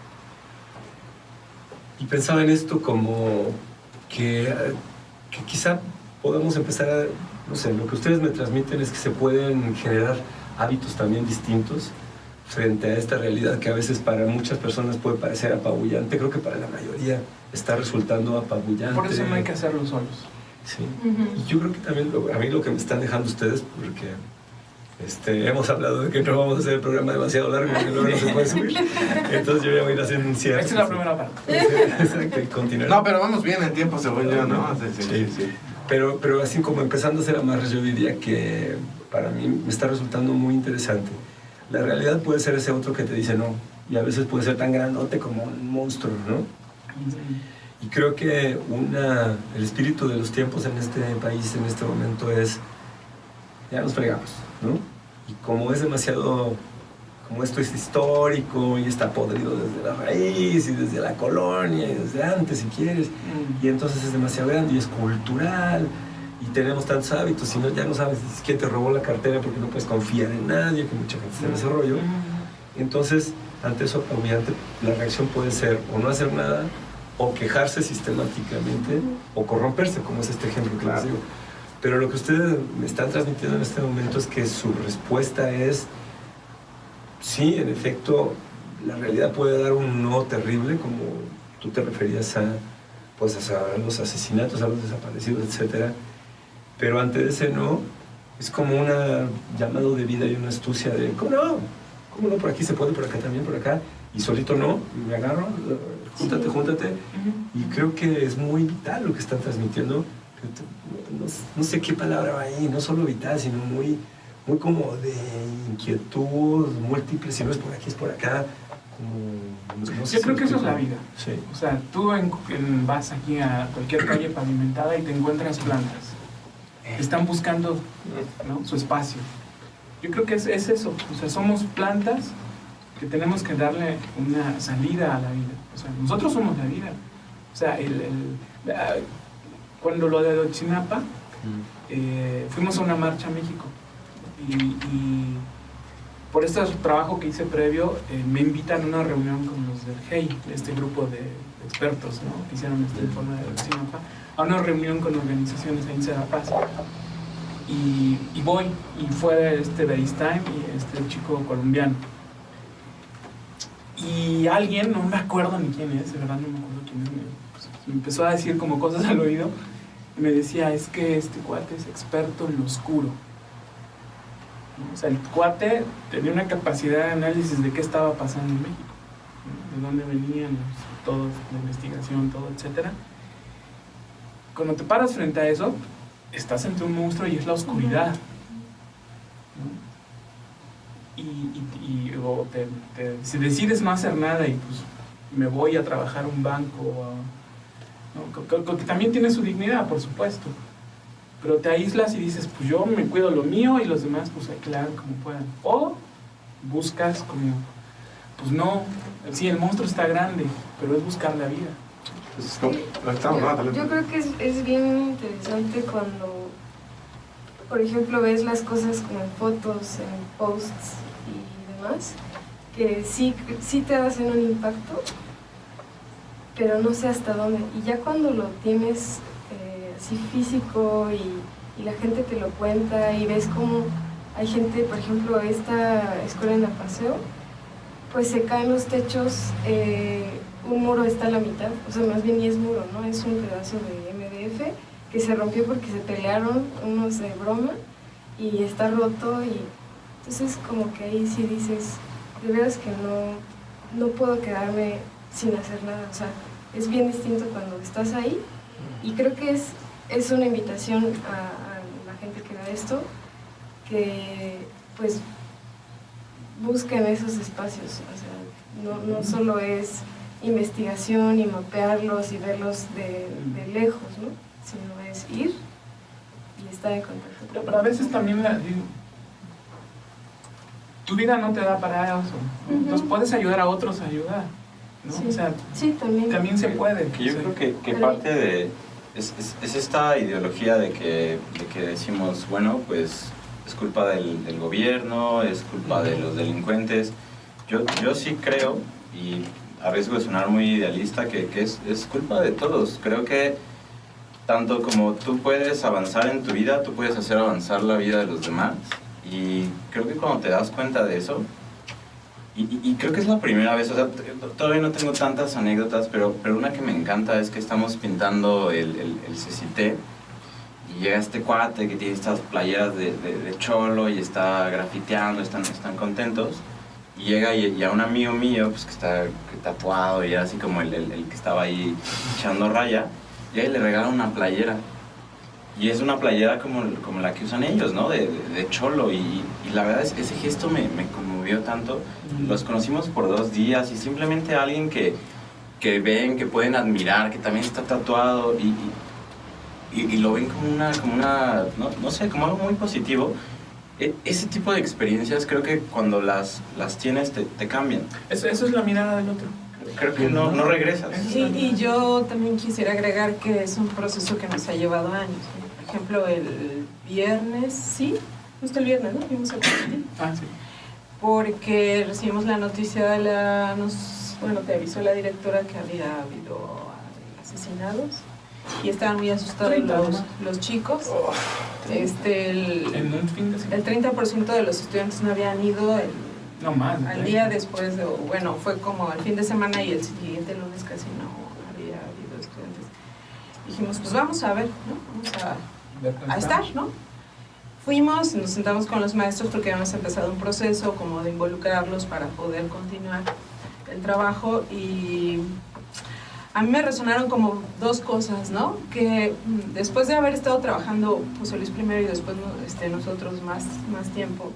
Y pensaba en esto como que quizá podamos empezar a, no sé, lo que ustedes me transmiten es que se pueden generar hábitos también distintos frente a esta realidad que a veces para muchas personas puede parecer apabullante. Creo que para la mayoría está resultando apabullante. Por eso no hay que hacerlo solos. Sí. Y yo creo que también a mí lo que me están dejando ustedes, porque hemos hablado de que no vamos a hacer el programa demasiado largo porque luego no se puede subir, entonces yo ya voy a ir haciendo un cierre. Esta es la primera parte. Exacto, y continuar. No, pero vamos bien en tiempo, según yo, ¿no? Sí. Pero así como empezando a hacer amarres, yo diría que para mí me está resultando muy interesante. La realidad puede ser ese otro que te dice no, y a veces puede ser tan grandote como un monstruo, ¿no? Y creo que el espíritu de los tiempos en este país, en este momento, es ya nos fregamos, ¿no? Y como es demasiado, como esto es histórico y está podrido desde la raíz y desde la colonia y desde antes, si quieres, y entonces es demasiado grande y es cultural y tenemos tantos hábitos y ya no sabes quién te robó la cartera porque no puedes confiar en nadie, que mucha gente está en ese rollo. Entonces, ante eso, obviamente, la reacción puede ser o no hacer nada, o quejarse sistemáticamente, o corromperse, como es este ejemplo que les digo. Pero lo que ustedes me están transmitiendo en este momento es que su respuesta es, sí, en efecto, la realidad puede dar un no terrible, como tú te referías a los asesinatos, a los desaparecidos, etc. Pero ante ese no, es como un llamado de vida y una astucia de, ¿cómo no? Por aquí se puede, por acá también, por acá, y solito no, me agarro, júntate. Y creo que es muy vital lo que están transmitiendo. No sé qué palabra va ahí, no solo vital, sino muy como de inquietud múltiple, si no es por aquí, es por acá. Yo creo que eso es la vida. Sí. O sea, tú vas aquí a cualquier calle pavimentada y te encuentras plantas. Están buscando, ¿no?, su espacio. Yo creo que es eso. O sea, somos plantas que tenemos que darle una salida a la vida. O sea, nosotros somos la vida. O sea, cuando lo de Ayotzinapa, fuimos a una marcha a México y por este trabajo que hice previo, me invitan a una reunión con los del GEI, este grupo de expertos, ¿no?, que hicieron este informe de Ayotzinapa, a una reunión con organizaciones ahí en Serapaz. Y voy, y fue Beristain y este chico colombiano. Y alguien, no me acuerdo ni quién es, de verdad no me acuerdo quién es, me empezó a decir como cosas al oído, y me decía, es que este cuate es experto en lo oscuro. O sea, el cuate tenía una capacidad de análisis de qué estaba pasando en México, ¿no?, de dónde venían todos, la investigación, todo, etcétera. Cuando te paras frente a eso, estás entre un monstruo y es la oscuridad, ¿no? O si decides no hacer nada y pues me voy a trabajar a un banco, ¿no?, que también tiene su dignidad, por supuesto, pero te aíslas y dices, pues yo me cuido lo mío y los demás pues hay que hagan como puedan. O buscas como, pues no, sí, el monstruo está grande, pero es buscar la vida. Yo creo que es bien interesante cuando, por ejemplo, ves las cosas como en fotos, en posts y demás, que sí te hacen un impacto, pero no sé hasta dónde. Y ya cuando lo tienes así físico y la gente te lo cuenta y ves cómo hay gente, por ejemplo, esta escuela en el paseo, pues se caen los techos, un muro está a la mitad, o sea, más bien ni es muro, ¿no? Es un pedazo de MDF que se rompió porque se pelearon unos de broma y está roto, y entonces como que ahí sí dices, de veras que no puedo quedarme sin hacer nada. O sea, es bien distinto cuando estás ahí, y creo que es una invitación a la gente que da esto, que pues busquen esos espacios. O sea, no solo es investigación y mapearlos y verlos de lejos, ¿no?, sino es ir y estar en contacto. Pero a veces también tu vida no te da para eso, ¿no? Entonces puedes ayudar a otros a ayudar, ¿no? Sí, o sea, sí, también se puede. Que yo creo que parte de... Es esta ideología de que decimos, bueno, pues es culpa del gobierno, es culpa de los delincuentes. Yo sí creo, y a riesgo de sonar muy idealista, que es culpa de todos. Creo que tanto como tú puedes avanzar en tu vida, tú puedes hacer avanzar la vida de los demás. Y creo que cuando te das cuenta de eso, y creo que es la primera vez, o sea, todavía no tengo tantas anécdotas, pero una que me encanta es que estamos pintando el CCT, y llega este cuate que tiene estas playeras de cholo y está grafiteando, están contentos. Y llega y a un amigo mío, pues que está tatuado y así como el que estaba ahí echando raya, y ahí le regala una playera. Y es una playera como la que usan ellos, ¿no? De cholo. Y la verdad es que ese gesto me conmovió tanto. Los conocimos por 2 días y simplemente alguien que ven, que pueden admirar, que también está tatuado y lo ven como una no sé, como algo muy positivo. Ese tipo de experiencias creo que cuando las tienes te cambian. Eso es la mirada del otro. Creo que no regresas. Y yo también quisiera agregar que es un proceso que nos ha llevado años. Por ejemplo, el viernes, sí, justo el viernes, ¿no? Fuimos a Coahuila. Ah, sí. Porque recibimos la noticia te avisó la directora que había habido asesinados. Y estaban muy asustados los chicos. En un fin de semana. El 30% de los estudiantes no habían ido al día después, fue como el fin de semana, y el siguiente lunes casi no había habido estudiantes. Dijimos, pues vamos a ver, ¿no? Vamos a estar, ¿no? Fuimos, nos sentamos con los maestros porque habíamos empezado un proceso como de involucrarlos para poder continuar el trabajo, y a mí me resonaron como 2 cosas, ¿no? Que después de haber estado trabajando José Luis primero y después nosotros más tiempo,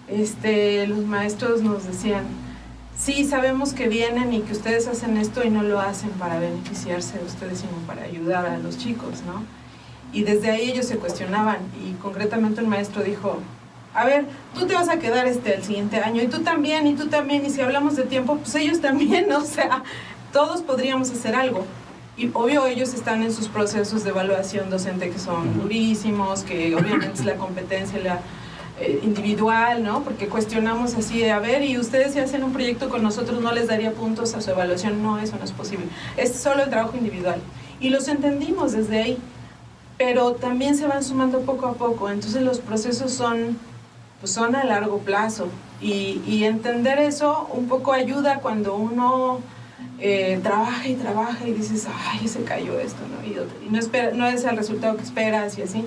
los maestros nos decían, sí, sabemos que vienen y que ustedes hacen esto y no lo hacen para beneficiarse de ustedes, sino para ayudar a los chicos, ¿no? Y desde ahí ellos se cuestionaban, y concretamente un maestro dijo, a ver, tú te vas a quedar el siguiente año, y tú también, y si hablamos de tiempo, pues ellos también, o sea, todos podríamos hacer algo. Y obvio ellos están en sus procesos de evaluación docente que son durísimos, que obviamente es la competencia individual, ¿no? Porque cuestionamos así de, a ver, y ustedes si hacen un proyecto con nosotros no les daría puntos a su evaluación. No, eso no es posible. Es solo el trabajo individual. Y los entendimos desde ahí, pero también se van sumando poco a poco. Entonces los procesos son a largo plazo. Y entender eso un poco ayuda cuando uno trabaja y dices, ay, se cayó esto, ¿no? Y no es el resultado que esperas y así,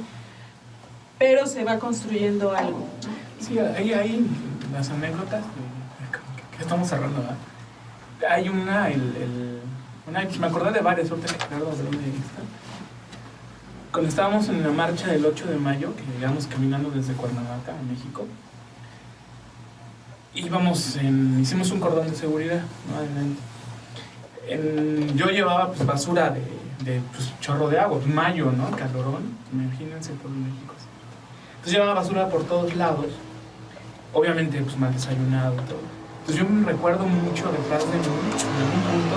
pero se va construyendo algo, ¿no? Sí, hay las anécdotas que estamos cerrando, ¿verdad? Hay una, me acordé de varias, ahorita que recuerdo de dónde está. Cuando estábamos en la marcha del 8 de mayo, que llegamos caminando desde Cuernavaca a México, hicimos un cordón de seguridad, ¿no? Yo llevaba pues basura de chorro de agua, mayo, ¿no? Calorón, imagínense todo México. Entonces llevaba basura por todos lados, obviamente pues mal desayunado y todo. Entonces yo me recuerdo mucho detrás de mí, en algún punto,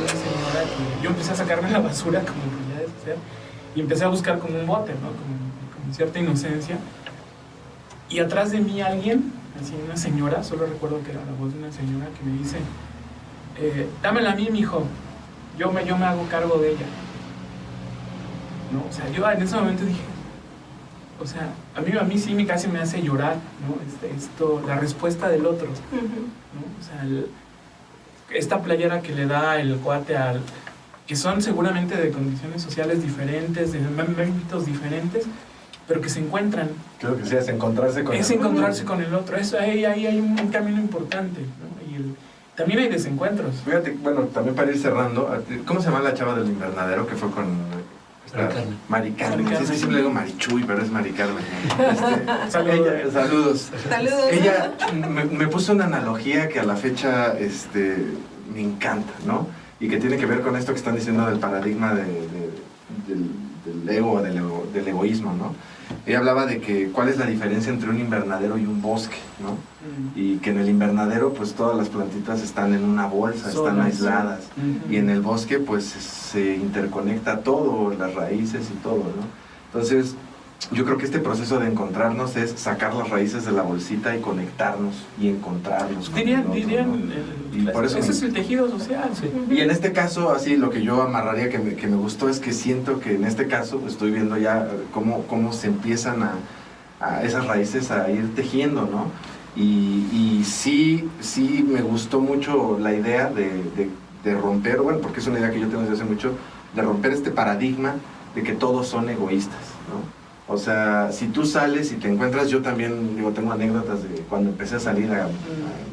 una señora que yo empecé a sacarme la basura como que ya deshacer, y empecé a buscar como un bote, ¿no? Con cierta inocencia. Y atrás de mí alguien, así una señora, solo recuerdo que era la voz de una señora que me dice, dámela a mí, mijo, yo me hago cargo de ella, ¿no? O sea, yo en ese momento dije, o sea, a mí sí casi me hace llorar, ¿no? La respuesta del otro, ¿no? O sea, esta playera que le da el cuate que son seguramente de condiciones sociales diferentes, de ámbitos diferentes, pero que se encuentran. Creo que sí, es encontrarse con el otro. Eso, ahí hay un camino importante, ¿no? Y también hay desencuentros. Fíjate, bueno, también para ir cerrando, ¿cómo se llama la chava del invernadero que fue con Mari Carmen? Sí, siempre le digo Marichuy, pero es Mari Carmen. Saludos. Ella me puso una analogía que a la fecha me encanta, ¿no? Y que tiene que ver con esto que están diciendo del paradigma del ego, del egoísmo, ¿no? Ella hablaba de que cuál es la diferencia entre un invernadero y un bosque, ¿no? Y que en el invernadero pues todas las plantitas están en una bolsa, están aisladas. Y en el bosque pues se interconecta todo, las raíces y todo, ¿no? Entonces yo creo que este proceso de encontrarnos es sacar las raíces de la bolsita y conectarnos y encontrarnos. Dirían, y por eso ese es el tejido social. Sí. Y en este caso, así lo que yo amarraría que me gustó es que siento que en este caso estoy viendo ya cómo se empiezan a esas raíces a ir tejiendo, ¿no? Y sí me gustó mucho la idea de romper, bueno, porque es una idea que yo tengo desde hace mucho, de romper este paradigma de que todos son egoístas, ¿no? O sea, si tú sales y te encuentras, yo también tengo anécdotas de cuando empecé a salir a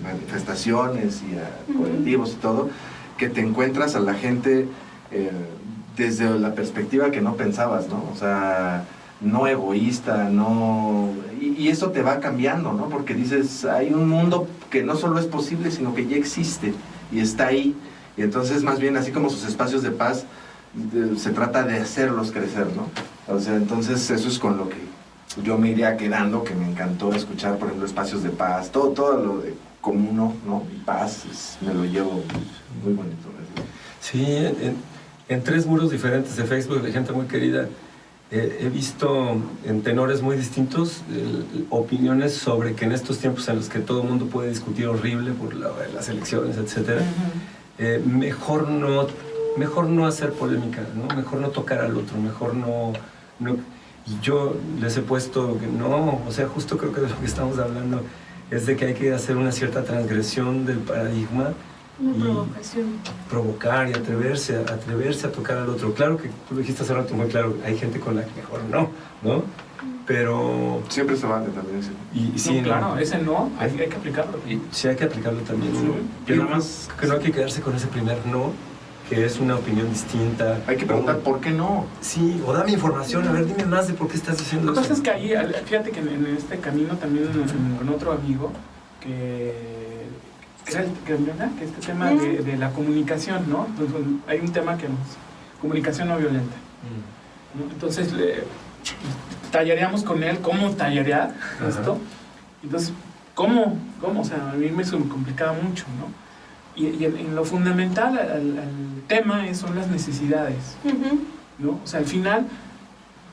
manifestaciones y a colectivos y todo, que te encuentras a la gente desde la perspectiva que no pensabas, ¿no? O sea, no egoísta, no... Y eso te va cambiando, ¿no? Porque dices, hay un mundo que no solo es posible, sino que ya existe y está ahí. Y entonces, más bien, así como sus espacios de paz, se trata de hacerlos crecer, ¿no? O sea, entonces eso es con lo que yo me iría quedando, que me encantó escuchar, por ejemplo, espacios de paz, todo lo de común, ¿no? Y paz, me lo llevo muy bonito. Sí, en 3 muros diferentes de Facebook de gente muy querida, he visto en tenores muy distintos opiniones sobre que en estos tiempos en los que todo el mundo puede discutir horrible por las elecciones, etcétera, mejor no hacer polémica, ¿no? Mejor no tocar al otro, mejor no. Y yo les he puesto que no, o sea, justo creo que de lo que estamos hablando es de que hay que hacer una cierta transgresión del paradigma. Una provocación. Provocar y atreverse a tocar al otro. Claro que tú lo dijiste hace rato muy claro, hay gente con la que mejor no, pero... Siempre se vale también, sí. Y sí, no, claro, ese no, hay que aplicarlo. Sí, hay que aplicarlo también. Sí. Y nada más que no hay que quedarse con ese primer no, que es una opinión distinta. Hay que preguntar por qué no. Sí, o dame información, a ver, dime más de por qué estás diciendo eso. Lo que eso. pasa es que ahí, fíjate que en este camino también con otro amigo, que era que este tema de la comunicación, ¿no? Entonces, hay un tema que comunicación no violenta, ¿no? Entonces tallaríamos con él cómo tallarear esto, Entonces, ¿cómo? O sea, a mí me complicaba mucho, ¿no? Y en lo fundamental al tema son las necesidades, ¿no? O sea, al final,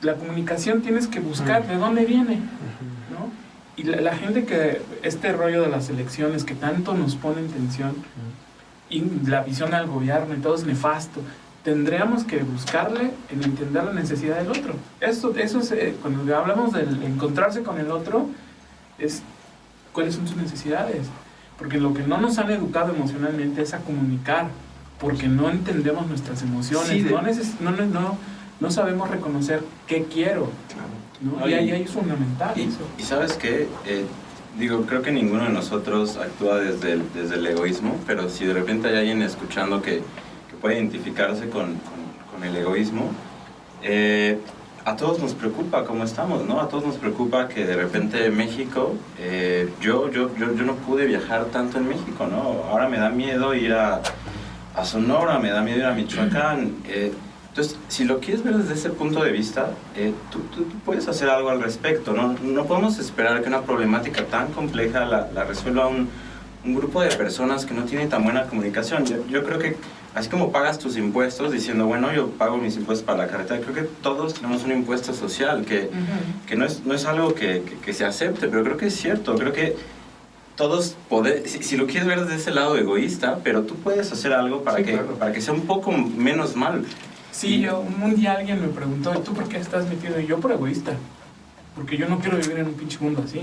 la comunicación tienes que buscar de dónde viene, ¿no? Y la gente que, este rollo de las elecciones que tanto nos pone en tensión, y la visión al gobierno y todo es nefasto, tendríamos que buscarle en entender la necesidad del otro. Eso es, cuando hablamos del encontrarse con el otro, es cuáles son sus necesidades. Porque lo que no nos han educado emocionalmente es a comunicar, porque no entendemos nuestras emociones, Sí, no sabemos reconocer qué quiero, ¿no? Y ahí es fundamental eso. Y ¿sabes qué? Digo, creo que ninguno de nosotros actúa desde el egoísmo, pero si de repente hay alguien escuchando que puede identificarse con el egoísmo, a todos nos preocupa cómo estamos, ¿no? A todos nos preocupa que de repente México, yo no pude viajar tanto en México, ¿no? Ahora me da miedo ir a Sonora, me da miedo ir a Michoacán. Entonces, si lo quieres ver desde ese punto de vista, tú puedes hacer algo al respecto, ¿no? No podemos esperar que una problemática tan compleja la resuelva un grupo de personas que no tienen tan buena comunicación. Yo creo que así como pagas tus impuestos diciendo, bueno, yo pago mis impuestos para la carretera, creo que todos tenemos un impuesto social que no es algo que se acepte, pero creo que es cierto. Creo que todos si lo quieres ver desde ese lado egoísta, pero tú puedes hacer algo para que sea un poco menos mal. Sí, un día alguien me preguntó, ¿y tú por qué estás metido? Y yo por egoísta, porque yo no quiero vivir en un pinche mundo así,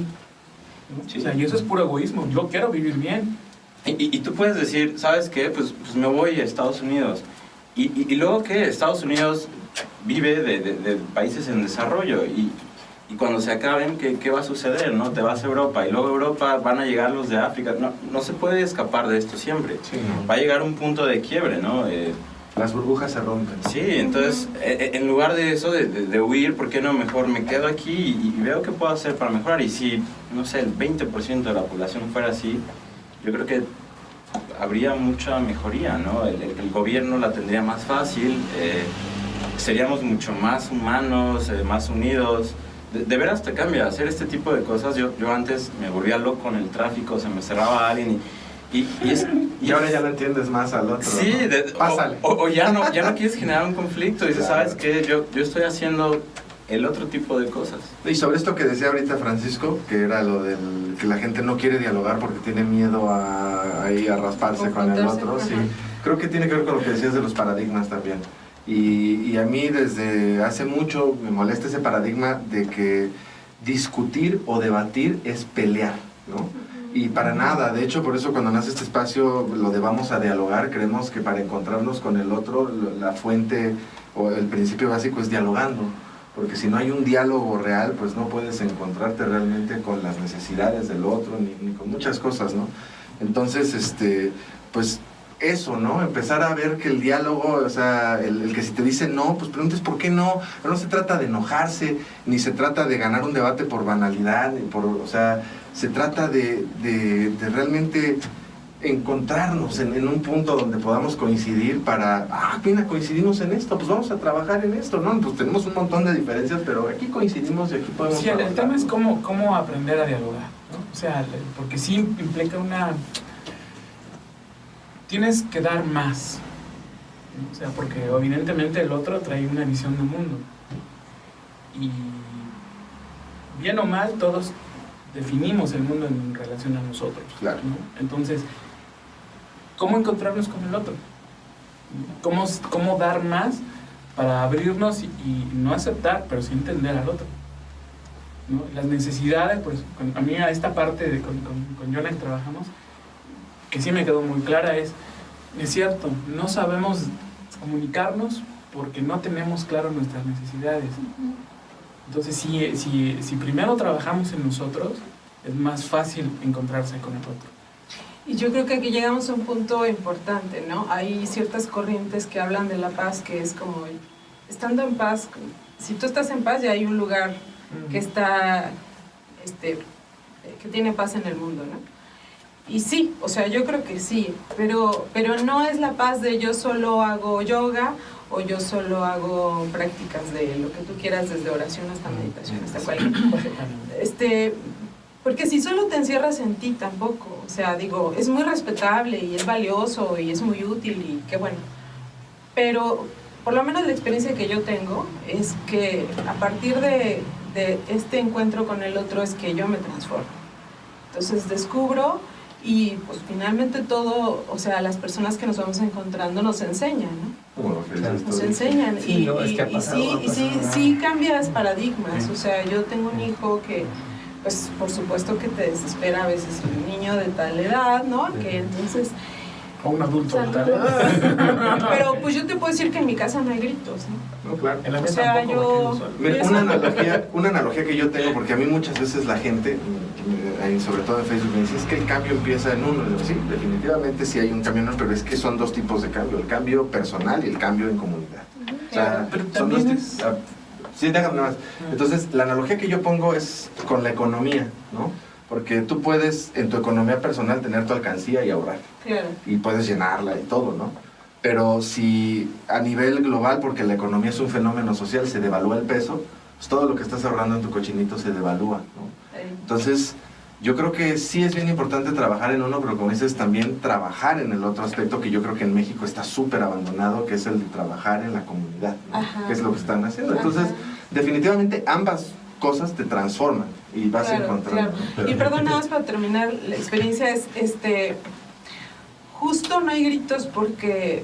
¿no? Sí. O sea, y eso es puro egoísmo, yo quiero vivir bien. Y tú puedes decir, ¿sabes qué? Pues me voy a Estados Unidos. Y luego, ¿qué? Estados Unidos vive de países en desarrollo. Y cuando se acaben, ¿qué va a suceder? ¿No? Te vas a Europa. Y luego a Europa van a llegar los de África. No se puede escapar de esto siempre. Sí, ¿no? Va a llegar un punto de quiebre, ¿no? Las burbujas se rompen. Sí, entonces, en lugar de eso, de huir, ¿por qué no mejor me quedo aquí y veo qué puedo hacer para mejorar? Y si, no sé, el 20% de la población fuera así, yo creo que habría mucha mejoría, ¿no? El gobierno la tendría más fácil, seríamos mucho más humanos, más unidos. De veras te cambia hacer este tipo de cosas. Yo antes me volvía loco en el tráfico, se me cerraba alguien y ahora ya lo entiendes más al otro. Sí, ¿no? Pásale. O ya no quieres generar un conflicto. Y dices, ¿sabes qué? Yo estoy haciendo el otro tipo de cosas. Y sobre esto que decía ahorita Francisco, que era lo del que la gente no quiere dialogar porque tiene miedo a rasparse con el otro, sí. Creo que tiene que ver con lo que decías de los paradigmas también. Y a mí desde hace mucho me molesta ese paradigma de que discutir o debatir es pelear, ¿no? Y para nada, de hecho por eso cuando nace este espacio lo de vamos a dialogar, creemos que para encontrarnos con el otro la fuente o el principio básico es dialogando. Porque si no hay un diálogo real, pues no puedes encontrarte realmente con las necesidades del otro, ni con muchas cosas, ¿no? Entonces, pues eso, ¿no? Empezar a ver que el diálogo, o sea, el que si te dice no, pues preguntes por qué no. Pero no se trata de enojarse, ni se trata de ganar un debate por banalidad, o sea, se trata de realmente encontrarnos en un punto donde podamos coincidir para, mira, coincidimos en esto, pues vamos a trabajar en esto, ¿no? Pues tenemos un montón de diferencias, pero aquí coincidimos y aquí podemos trabajar. El tema es cómo aprender a dialogar, ¿no? O sea, porque sí implica tienes que dar más, ¿no? O sea, porque evidentemente el otro trae una visión del mundo. Y bien o mal, todos definimos el mundo en relación a nosotros, claro, ¿no? Entonces, ¿cómo encontrarnos con el otro? ¿Cómo dar más para abrirnos y no aceptar, pero sí entender al otro, ¿no? Las necesidades, pues a mí a esta parte con Jonah que trabajamos, que sí me quedó muy clara, es cierto, no sabemos comunicarnos porque no tenemos claro nuestras necesidades. Entonces, si primero trabajamos en nosotros, es más fácil encontrarse con el otro. Y yo creo que aquí llegamos a un punto importante, ¿no? Hay ciertas corrientes que hablan de la paz, que es como, estando en paz, si tú estás en paz, ya hay un lugar que está, que tiene paz en el mundo, ¿no? Y sí, o sea, yo creo que sí, pero no es la paz de yo solo hago yoga o yo solo hago prácticas de lo que tú quieras, desde oración hasta meditación, hasta cualquier cosa. Porque si solo te encierras en ti, tampoco. O sea, digo, es muy respetable y es valioso y es muy útil y qué bueno. Pero por lo menos la experiencia que yo tengo es que a partir de este encuentro con el otro es que yo me transformo. Entonces descubro y pues finalmente todo, o sea, las personas que nos vamos encontrando nos enseñan, ¿no? Bueno, Nos enseñan Sí, no, es que ha pasado, sí cambias paradigmas. O sea, yo tengo un hijo que pues por supuesto que te desespera a veces un niño de tal edad, ¿no? Que entonces... O un adulto. Pero pues yo te puedo decir que en mi casa no hay gritos, ¿no? No, claro. En la O mía sea, tampoco, Mira, una analogía que yo tengo, porque a mí muchas veces la gente, sobre todo en Facebook, me dice, es que el cambio empieza en uno. Y digo, sí, definitivamente sí hay un cambio, ¿no? Pero es que son dos tipos de cambio, el cambio personal y el cambio en comunidad. O sea, pero son también dos tipos. Sí, déjame nada más. Entonces, la analogía que yo pongo es con la economía, ¿no? Porque tú puedes en tu economía personal tener tu alcancía y ahorrar. Claro. Y puedes llenarla y todo, ¿no? Pero si a nivel global, porque la economía es un fenómeno social, se devalúa el peso, pues todo lo que estás ahorrando en tu cochinito se devalúa, ¿no? Entonces, yo creo que sí es bien importante trabajar en uno, pero como dices, también trabajar en el otro aspecto que yo creo que en México está súper abandonado, que es el de trabajar en la comunidad, ¿no? Ajá. Que es lo que están haciendo. Entonces, definitivamente ambas cosas te transforman y vas encontrando. Claro. Y perdón, nada más para terminar, la experiencia es, justo no hay gritos porque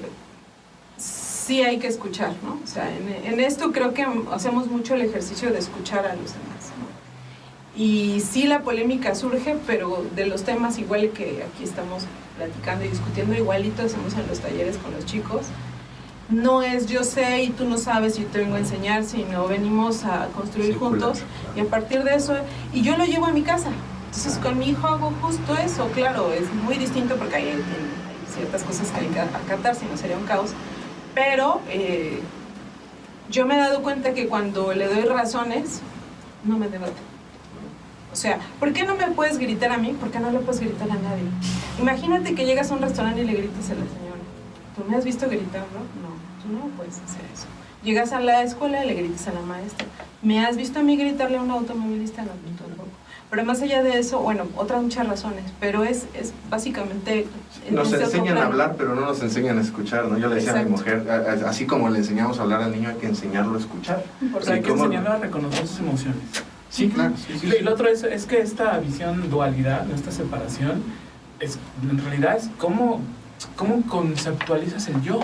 sí hay que escuchar, ¿no? O sea, en esto creo que hacemos mucho el ejercicio de escuchar a los demás, ¿no? Y sí la polémica surge, pero de los temas igual que aquí estamos platicando y discutiendo, igualito hacemos en los talleres con los chicos. No es yo sé y tú no sabes y yo te vengo a enseñar, sino venimos a construir juntos y a partir de eso, y yo lo llevo a mi casa. Entonces con mi hijo hago justo eso, claro, es muy distinto porque hay ciertas cosas que hay que acatar, si no sería un caos, pero yo me he dado cuenta que cuando le doy razones, no me debate. O sea, ¿por qué no me puedes gritar a mí? ¿Por qué no le puedes gritar a nadie? Imagínate que llegas a un restaurante y le gritas a la señora. ¿Tú me has visto gritarlo? No, tú no puedes hacer eso. Llegas a la escuela y le gritas a la maestra. ¿Me has visto a mí gritarle a un automovilista? No, tampoco. Pero más allá de eso, bueno, otras muchas razones, pero es básicamente... Nos enseñan a hablar, pero no nos enseñan a escuchar, ¿no? Yo le decía a mi mujer, así como le enseñamos a hablar al niño, hay que enseñarlo a escuchar. Porque hay que enseñarlo a reconocer sus emociones. Sí, claro. Y lo otro es que esta visión dualidad, esta separación, en realidad es cómo conceptualizas el yo.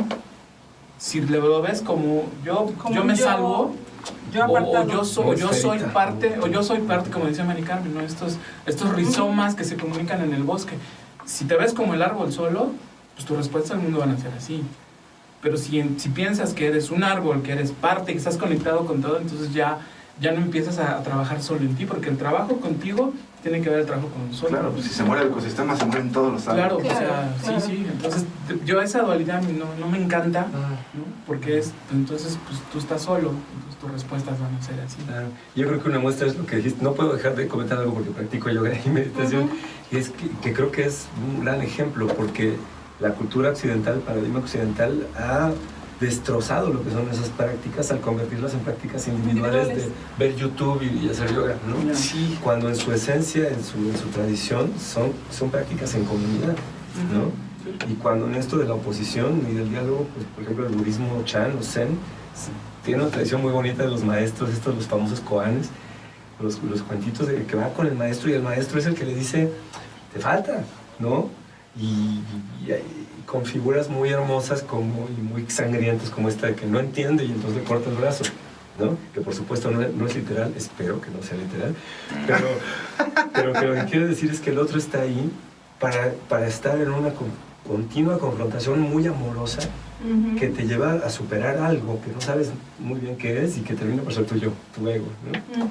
Si lo ves como yo me salvo, o yo soy parte, como decía Mari Carmen, ¿no? Estos rizomas que se comunican en el bosque. Si te ves como el árbol solo, pues tus respuestas al mundo van a ser así. Pero si piensas que eres un árbol, que eres parte, que estás conectado con todo, entonces ya no empiezas a trabajar solo en ti, porque el trabajo contigo tiene que ver el trabajo con nosotros. Claro, pues si se muere el ecosistema, se mueren todos los árboles. Claro, sí. Entonces, yo esa dualidad no me encanta, ¿no? Porque entonces pues, tú estás solo, entonces tus respuestas van a ser así. Claro. Yo creo que una muestra es lo que dijiste. No puedo dejar de comentar algo porque practico yoga y meditación. Y es que creo que es un gran ejemplo, porque la cultura occidental, el paradigma occidental, ha destrozado lo que son esas prácticas al convertirlas en prácticas individuales de ver YouTube y hacer yoga, ¿no? Sí. Cuando en su esencia, en su tradición, son prácticas en comunidad, ¿no? Y cuando en esto de la oposición y del diálogo, pues, por ejemplo, el budismo Chan o Zen tiene una tradición muy bonita de los maestros, los famosos koanes, los cuentitos de que va con el maestro y el maestro es el que le dice, te falta, ¿no? Y con figuras muy hermosas y muy sangrientas como esta de que no entiende y entonces le corta el brazo, ¿no? Que por supuesto no es literal, espero que no sea literal, pero que lo que quiero decir es que el otro está ahí para estar en una continua confrontación muy amorosa que te lleva a superar algo que no sabes muy bien qué es y que termina por ser tu ego, ¿no?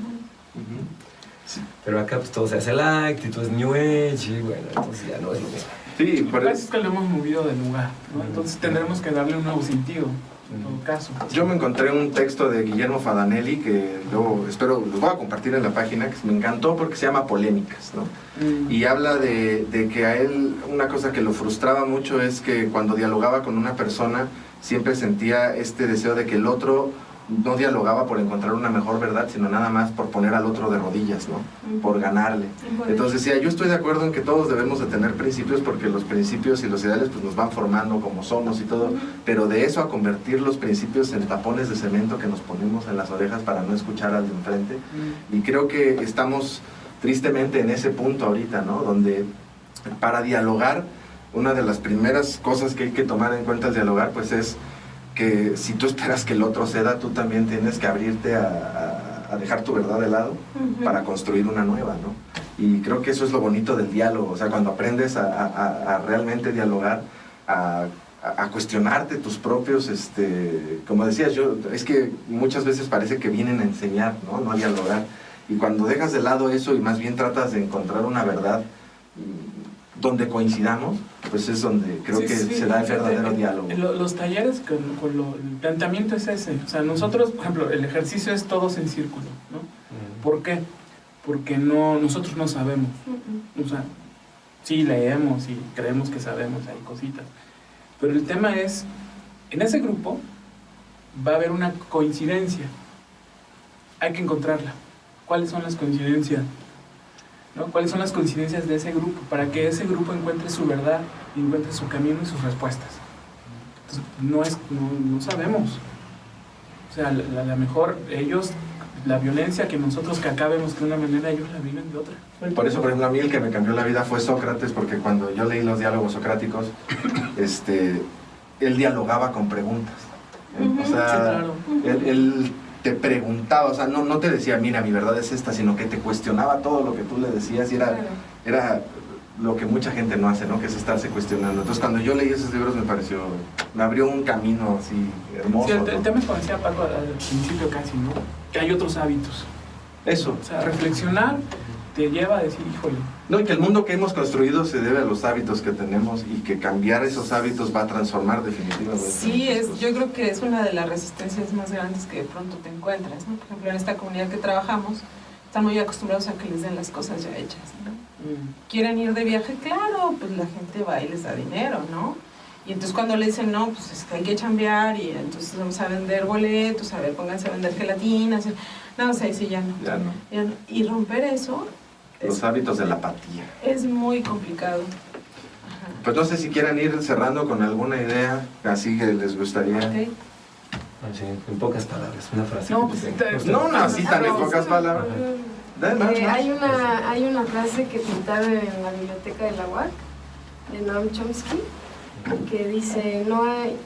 Sí. Pero acá pues todo se hace light y todo es New Age y bueno, entonces ya no es lo mismo. Sí, pero es que lo hemos movido de lugar, ¿no? Entonces tendremos que darle un nuevo sentido, en todo caso. Yo me encontré un texto de Guillermo Fadanelli que luego espero, los voy a compartir en la página, que me encantó porque se llama Polémicas, ¿no? Y habla de que a él una cosa que lo frustraba mucho es que cuando dialogaba con una persona siempre sentía este deseo de que el otro no dialogaba por encontrar una mejor verdad, sino nada más por poner al otro de rodillas, ¿no? Por ganarle. Entonces decía, yo estoy de acuerdo en que todos debemos de tener principios, porque los principios y los ideales pues nos van formando como somos y todo, pero de eso a convertir los principios en tapones de cemento que nos ponemos en las orejas para no escuchar al de enfrente. Y creo que estamos tristemente en ese punto ahorita, ¿no? Donde para dialogar, una de las primeras cosas que hay que tomar en cuenta al dialogar pues es que si tú esperas que el otro ceda, tú también tienes que abrirte a dejar tu verdad de lado para construir una nueva, ¿no? Y creo que eso es lo bonito del diálogo, o sea, cuando aprendes a realmente dialogar, a cuestionarte tus propios, como decías yo, es que muchas veces parece que vienen a enseñar, ¿no? No a dialogar. Y cuando dejas de lado eso y más bien tratas de encontrar una verdad donde coincidamos, pues es donde creo que se da el verdadero diálogo. Los talleres el planteamiento es ese. O sea, nosotros, por ejemplo, el ejercicio es todos en círculo, ¿no? ¿Por qué? Porque nosotros no sabemos. O sea, sí leemos y creemos que sabemos, hay cositas. Pero el tema es, en ese grupo va a haber una coincidencia. Hay que encontrarla. ¿Cuáles son las coincidencias? ¿No? ¿Cuáles son las coincidencias de ese grupo? Para que ese grupo encuentre su verdad, encuentre su camino y sus respuestas. Entonces, no sabemos. O sea, la mejor, ellos, la violencia que nosotros que acá vemos de una manera, ellos la viven de otra. Por eso, por ejemplo, a mí el que me cambió la vida fue Sócrates, porque cuando yo leí los diálogos socráticos, él dialogaba con preguntas. O sea, sí, claro. él te preguntaba, o sea, no te decía, mira, mi verdad es esta, sino que te cuestionaba todo lo que tú le decías y era lo que mucha gente no hace, ¿no? Que es estarse cuestionando. Entonces, cuando yo leí esos libros me abrió un camino así hermoso. Sí, el tema como decía Paco al principio casi, ¿no? Que hay otros hábitos. Eso. O sea, reflexionar te lleva a decir, híjole. No, y que el mundo que hemos construido se debe a los hábitos que tenemos y que cambiar esos hábitos va a transformar definitivamente. Sí, yo creo que es una de las resistencias más grandes que de pronto te encuentras, ¿no? Por ejemplo, en esta comunidad que trabajamos, están muy acostumbrados a que les den las cosas ya hechas, ¿no? ¿Quieren ir de viaje? Claro, pues la gente va y les da dinero, ¿no? Y entonces cuando le dicen, no, pues es que hay que chambear y entonces vamos a vender boletos, a ver, pónganse a vender gelatinas. No, o sea, sí, ya no. Ya no. Y romper eso... Los hábitos de la apatía. Es muy complicado. Ajá. Pues no sé si quieran ir cerrando con alguna idea así que les gustaría. Okay. Sí, en pocas palabras, una frase. No, que pues, tenga. No, así tan en pocas palabras. Hay una frase que pintaron en la biblioteca de la UAC, de Noam Chomsky, que dice, no hay,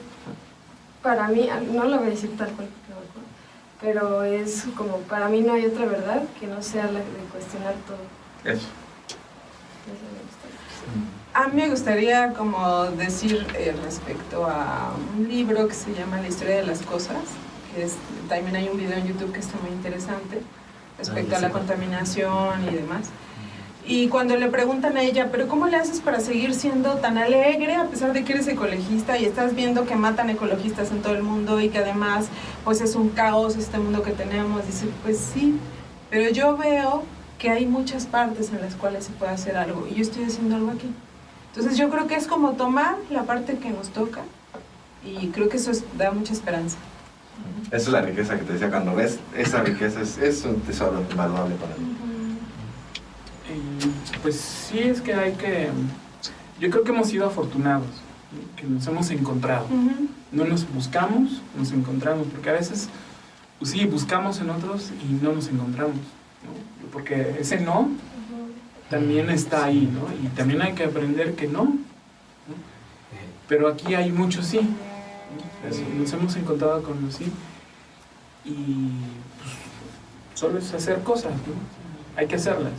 para mí, no lo voy a decir tal cual, pero es como, para mí no hay otra verdad que no sea la de cuestionar todo. Eso. Eso me gusta. A mí me gustaría como decir respecto a un libro que se llama La historia de las cosas, que también hay un video en YouTube que está muy interesante respecto a la contaminación y demás. Y cuando le preguntan a ella, pero ¿cómo le haces para seguir siendo tan alegre a pesar de que eres ecologista y estás viendo que matan ecologistas en todo el mundo y que además pues es un caos este mundo que tenemos? Dice, pues sí, pero yo veo que hay muchas partes en las cuales se puede hacer algo y yo estoy haciendo algo aquí. Entonces yo creo que es como tomar la parte que nos toca y creo que eso da mucha esperanza. Esa es la riqueza que te decía, cuando ves esa riqueza es un tesoro invaluable para mí. Pues sí, es que yo creo que hemos sido afortunados, ¿no? Que nos hemos encontrado. No nos buscamos, nos encontramos, porque a veces, pues sí, buscamos en otros y no nos encontramos, ¿no? Porque ese no también está ahí, ¿no? Y también hay que aprender que no, ¿no? Pero aquí hay muchos sí, ¿no? Nos hemos encontrado con los sí y pues, solo es hacer cosas, ¿no? Hay que hacerlas.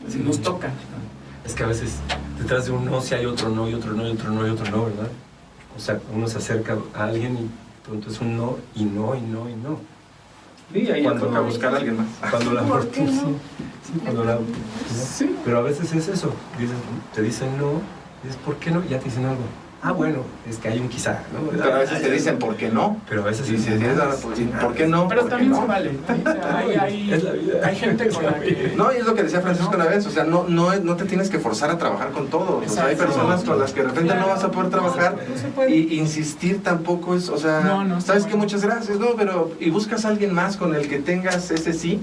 Si nos toca. Es que a veces detrás de un no, si hay otro no, y otro no, y otro no, y otro no, ¿verdad? O sea, uno se acerca a alguien y pronto es un no, y no, y no, y no. Y ahí Cuando toca buscar a alguien más. Cuando la ¿Por qué no? sí, cuando la, ¿no? Sí. Pero a veces es eso, te dicen no, dices, ¿por qué no? Y ya te dicen algo. bueno, es que hay un quizá, ¿no? Pero a veces te dicen, ¿por qué no? Pero a veces Dices, ¿por qué no? Pero ¿Por qué también no? se vale, ¿no? O sea, Es la vida. hay gente con la que... No, y es lo que decía Francisco una vez, o sea, no te tienes que forzar a trabajar con todos. O sea, hay Exacto. personas con las que de repente no vas a poder trabajar No se puede. y insistir tampoco es, o sea, No, sabes sí, que bueno. muchas gracias, ¿no? Pero, y buscas a alguien más con el que tengas ese sí,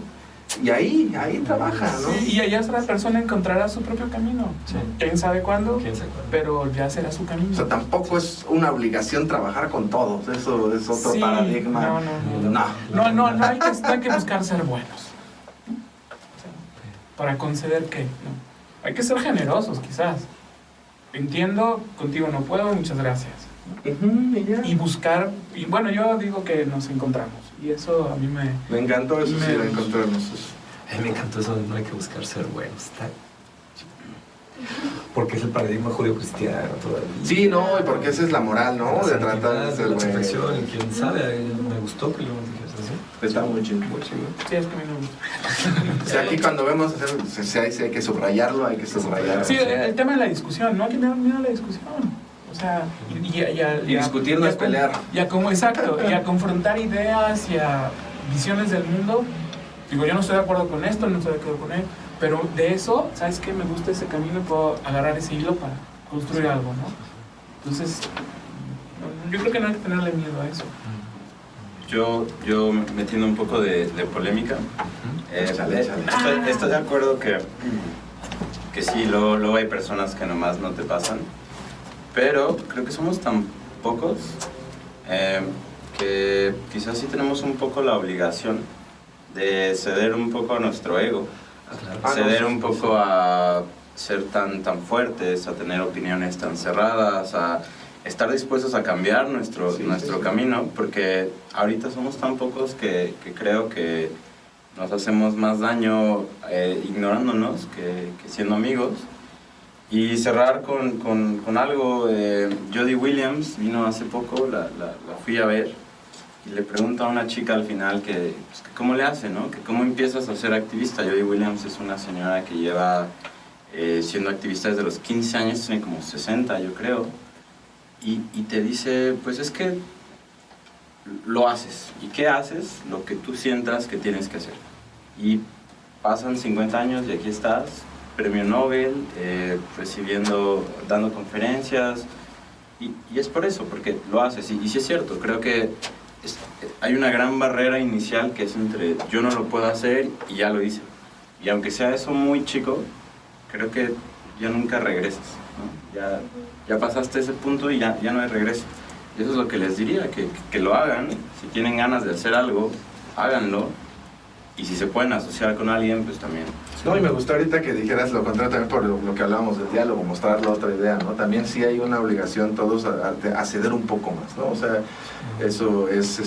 y ahí trabaja, ¿no? Sí, y allá otra persona encontrará su propio camino. Sí. ¿Quién sabe cuándo? ¿Quién se acuerda? Pero ya será su camino. O sea, tampoco es una obligación trabajar con todos, eso es otro Sí, paradigma. No hay que buscar ser buenos. O sea, para conceder qué, ¿no? Hay que ser generosos, quizás. Entiendo, contigo no puedo, muchas gracias. Ujú, y ya. Y buscar, y bueno, yo digo que nos encontramos. Y eso a mí Me encantó eso, sí, de encontrarnos. A mí me encantó eso de no hay que buscar ser buenos. Porque es el paradigma judío-cristiano todavía. Sí, no, y porque esa es la moral, ¿no? De tratar de ser la bueno. perfección. Y quién sabe, me gustó que lo dijeras así. Está muy chido. Muy chido. Sí, es que a mí me gusta. O sea, aquí cuando vemos, si hay que subrayarlo, hay que subrayarlo. Sí, el tema de la discusión, no hay que tener miedo a la discusión. O sea, Y discutir no es pelear. Exacto, y a confrontar ideas y a visiones del mundo. Digo, yo no estoy de acuerdo con esto, no estoy de acuerdo con él, pero de eso, ¿sabes qué? Me gusta ese camino y puedo agarrar ese hilo para construir algo, ¿no? Entonces, yo creo que no hay que tenerle miedo a eso. Yo metiendo un poco de polémica, Échale. estoy de acuerdo que sí, luego hay personas que nomás no te pasan, pero creo que somos tan pocos que quizás sí tenemos un poco la obligación de ceder un poco a nuestro ego, ceder un poco a ser tan fuertes, a tener opiniones tan cerradas, a estar dispuestos a cambiar nuestro camino, porque ahorita somos tan pocos que creo que nos hacemos más daño ignorándonos que siendo amigos. Y cerrar con algo, Jody Williams vino hace poco, la fui a ver, y le pregunta a una chica al final que cómo le hace, ¿no? Que cómo empiezas a ser activista. Jody Williams es una señora que lleva siendo activista desde los 15 años, tiene como 60 yo creo, y te dice, pues es que lo haces. ¿Y qué haces? Lo que tú sientas que tienes que hacer. Y pasan 50 años y aquí estás, premio Nobel, dando conferencias, y es por eso, porque lo haces. Y sí es cierto, creo que hay una gran barrera inicial que es entre yo no lo puedo hacer y ya lo hice. Y aunque sea eso muy chico, creo que ya nunca regresas, ¿no? Ya pasaste ese punto y ya no hay regreso. Y eso es lo que les diría, que lo hagan. Si tienen ganas de hacer algo, háganlo. Y si se pueden asociar con alguien, pues también. No, y me gustó ahorita que dijeras lo contrario también por lo que hablábamos del diálogo, mostrar la otra idea, ¿no? También sí hay una obligación todos a ceder un poco más, ¿no? O sea, eso es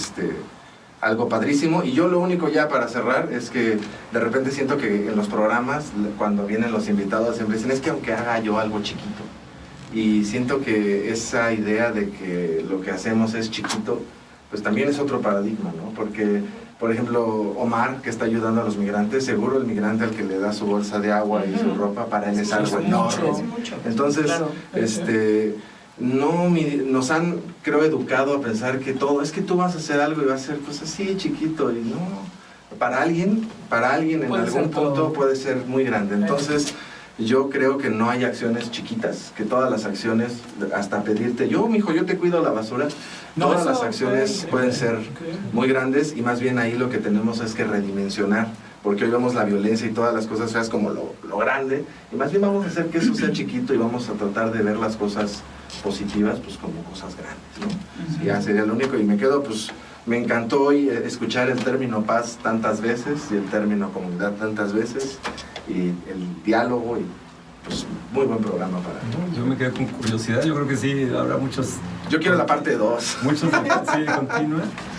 algo padrísimo. Y yo lo único ya para cerrar es que de repente siento que en los programas, cuando vienen los invitados, siempre dicen, es que aunque haga yo algo chiquito. Y siento que esa idea de que lo que hacemos es chiquito, pues también es otro paradigma, ¿no? Porque, por ejemplo, Omar, que está ayudando a los migrantes, seguro el migrante al que le da su bolsa de agua y su ropa, para él es algo enorme. Entonces, Claro. nos han, creo, educado a pensar que todo, es que tú vas a hacer algo y vas a ser pues así, chiquito, y no, para alguien en Puede algún ser punto todo. puede ser muy grande. Entonces, yo creo que no hay acciones chiquitas, que todas las acciones, hasta pedirte, mijo, yo te cuido la basura, todas eso las acciones fue pueden increíble, ser increíble. muy grandes, y más bien ahí lo que tenemos es que redimensionar, porque hoy vemos la violencia y todas las cosas feas como lo grande, y más bien vamos a hacer que eso sea chiquito y vamos a tratar de ver las cosas positivas pues como cosas grandes, ¿no? Ya sería lo único, y me quedo pues, me encantó hoy escuchar el término paz tantas veces y el término comunidad tantas veces y el diálogo, y pues muy buen programa para mí. Yo me quedé con curiosidad, yo creo que sí, habrá muchos Yo quiero la parte 2. sí,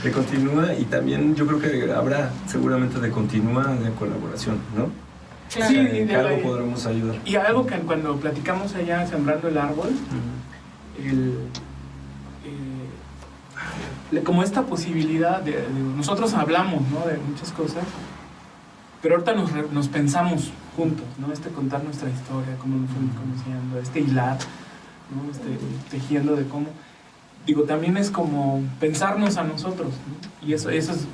de continúa, y también yo creo que habrá seguramente de continúa de colaboración, ¿no? Claro. Sí, Sí, que algo podremos ayudar. Y algo que cuando platicamos allá sembrando el árbol, como esta posibilidad de nosotros hablamos, ¿no? De muchas cosas, pero ahorita nos pensamos juntos, ¿no? Contar nuestra historia, cómo nos fuimos conociendo, hilar, ¿no? Tejiendo de cómo, digo, también es como pensarnos a nosotros, ¿no? Y eso es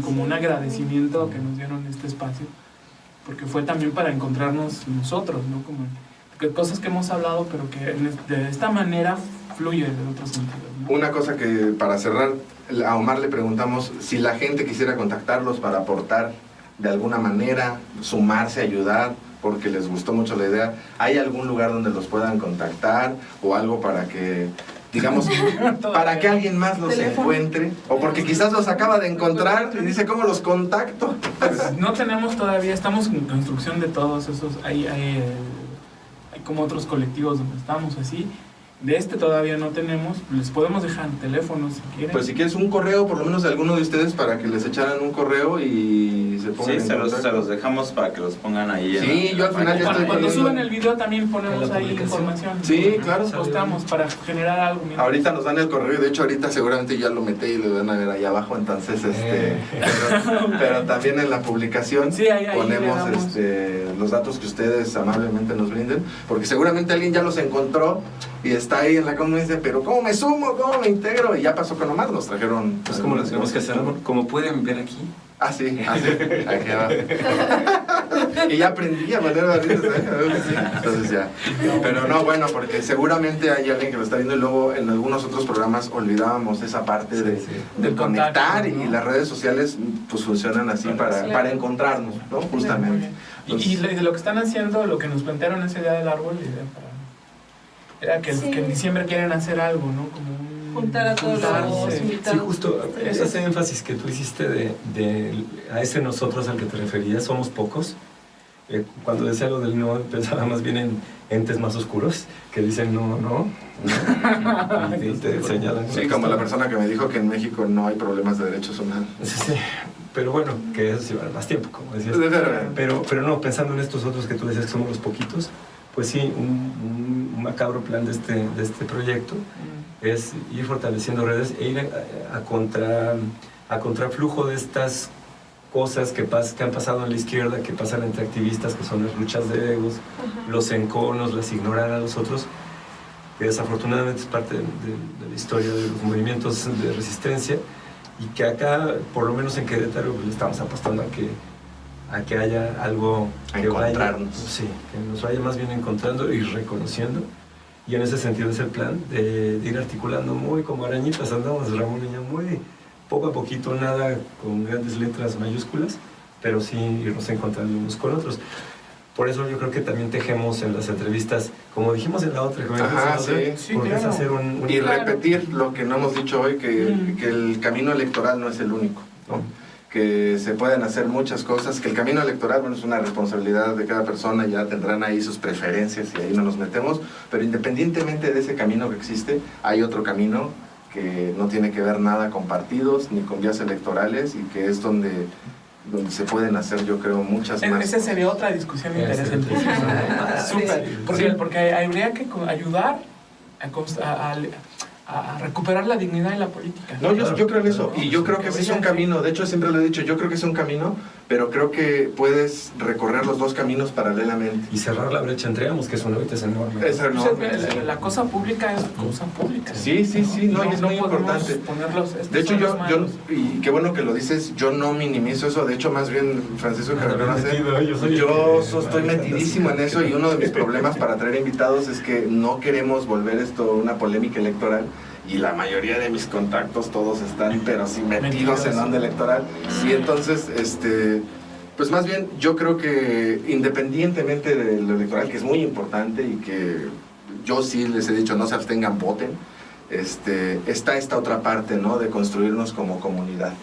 como un agradecimiento que nos dieron este espacio, porque fue también para encontrarnos nosotros, ¿no? Como que cosas que hemos hablado, pero que de esta manera fluye de otros sentidos, ¿no? Una cosa que para cerrar, a Omar le preguntamos si la gente quisiera contactarlos para aportar de alguna manera, sumarse, ayudar, porque les gustó mucho la idea. ¿Hay algún lugar donde los puedan contactar o algo para que, digamos, para que alguien más los encuentre? O porque quizás los acaba de encontrar y dice, ¿cómo los contacto? Pues no tenemos todavía, estamos en construcción de todos esos, hay como otros colectivos donde estamos así. De todavía no tenemos, les podemos dejar teléfonos si quieren. Pues si quieres un correo, por lo menos de alguno de ustedes, para que les echaran un correo y se pongan Sí, se los dejamos para que los pongan ahí. Sí, yo al final ya estoy Cuando poniendo... suben el video también ponemos ahí información. Sí, claro. Postamos para generar algo. Ahorita nos dan el correo y de hecho ahorita seguramente ya lo metí y lo van a ver ahí abajo, entonces pero también en la publicación sí, ahí ponemos los datos que ustedes amablemente nos brinden, porque seguramente alguien ya los encontró y está ahí en la comunidad y dice, pero ¿cómo me sumo? ¿Cómo me integro? Y ya pasó con Omar, nos trajeron... Pues como lo tenemos que hacer, como pueden ver aquí. Ah, sí, aquí abajo. Y ya aprendí a poner barritas, sí. Entonces ya. Pero no, bueno, porque seguramente hay alguien que lo está viendo y luego en algunos otros programas olvidábamos esa parte de conectar, ¿no? Y las redes sociales pues funcionan así para encontrarnos, ¿no? Justamente. Y de lo que están haciendo, lo que nos plantearon ese día del árbol, era que en diciembre quieren hacer algo, ¿no? Como juntar a todos los invitados. Sí, justo ese énfasis que tú hiciste a ese nosotros al que te referías, somos pocos. Cuando decía lo del no, pensaba más bien en entes más oscuros que dicen no. Y te señalan. Sí, como la persona que me dijo que en México no hay problemas de derechos humanos. Sí, pero bueno, que eso sí va más tiempo, como decías. Pero no, pensando en estos otros que tú decías que somos los poquitos, pues sí, un macabro plan de este proyecto es ir fortaleciendo redes e ir a contraflujo de estas cosas que han pasado en la izquierda, que pasan entre activistas, que son las luchas de egos, los enconos, las ignorar a los otros, que desafortunadamente es parte de la historia de los movimientos de resistencia, y que acá, por lo menos en Querétaro, le estamos apostando a que haya algo que nos vaya más bien encontrando y reconociendo. Y en ese sentido es el plan de ir articulando muy como arañitas, andamos Ramón y yo muy poco a poquito, nada con grandes letras mayúsculas, pero sí irnos encontrando unos con otros. Por eso yo creo que también tejemos en las entrevistas, como dijimos en la otra, sí, porque claro. Es hacer y repetir lo que no hemos dicho hoy, que el camino electoral no es el único, ¿no? Que se pueden hacer muchas cosas, que el camino electoral, bueno, es una responsabilidad de cada persona, ya tendrán ahí sus preferencias y ahí no nos metemos, pero independientemente de ese camino que existe, hay otro camino que no tiene que ver nada con partidos ni con vías electorales y que es donde se pueden hacer, yo creo, muchas más. Esa sería otra discusión interesantísima. Súper, porque habría que ayudar a recuperar la dignidad en la política. No, yo creo en eso, y yo creo que ese es un camino, de hecho siempre lo he dicho, yo creo que es un camino, pero creo que puedes recorrer los dos caminos paralelamente. Y cerrar la brecha entre ambos, que es enorme. Es enorme. La cosa pública es cosa pública. Sí, no, y es muy importante. De hecho, yo, y qué bueno que lo dices, yo no minimizo eso, de hecho, más bien, Francisco yo estoy metidísimo en eso, y uno de mis problemas para traer invitados es que no queremos volver esto una polémica electoral, y la mayoría de mis contactos todos están, pero sí metidos en onda electoral, y entonces, pues más bien, yo creo que independientemente de lo electoral, que es muy importante, y que yo sí les he dicho, no se abstengan, voten, está esta otra parte, ¿no?, de construirnos como comunidad,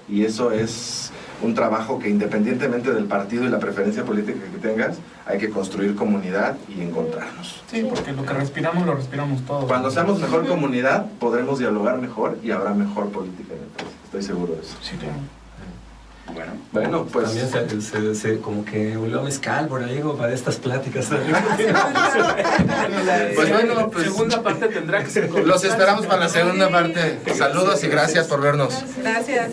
y eso es un trabajo que independientemente del partido y la preferencia política que tengas, hay que construir comunidad y encontrarnos. Sí, porque lo que respiramos, lo respiramos todos. Cuando seamos mejor comunidad, podremos dialogar mejor y habrá mejor política en el país. Estoy seguro de eso. Sí, claro. Bueno, pues... También se como que volvió a mezcal por ahí, para estas pláticas. Pues bueno, pues... segunda parte tendrá que ser... Los esperamos para la segunda parte. Saludos y gracias por vernos. Gracias.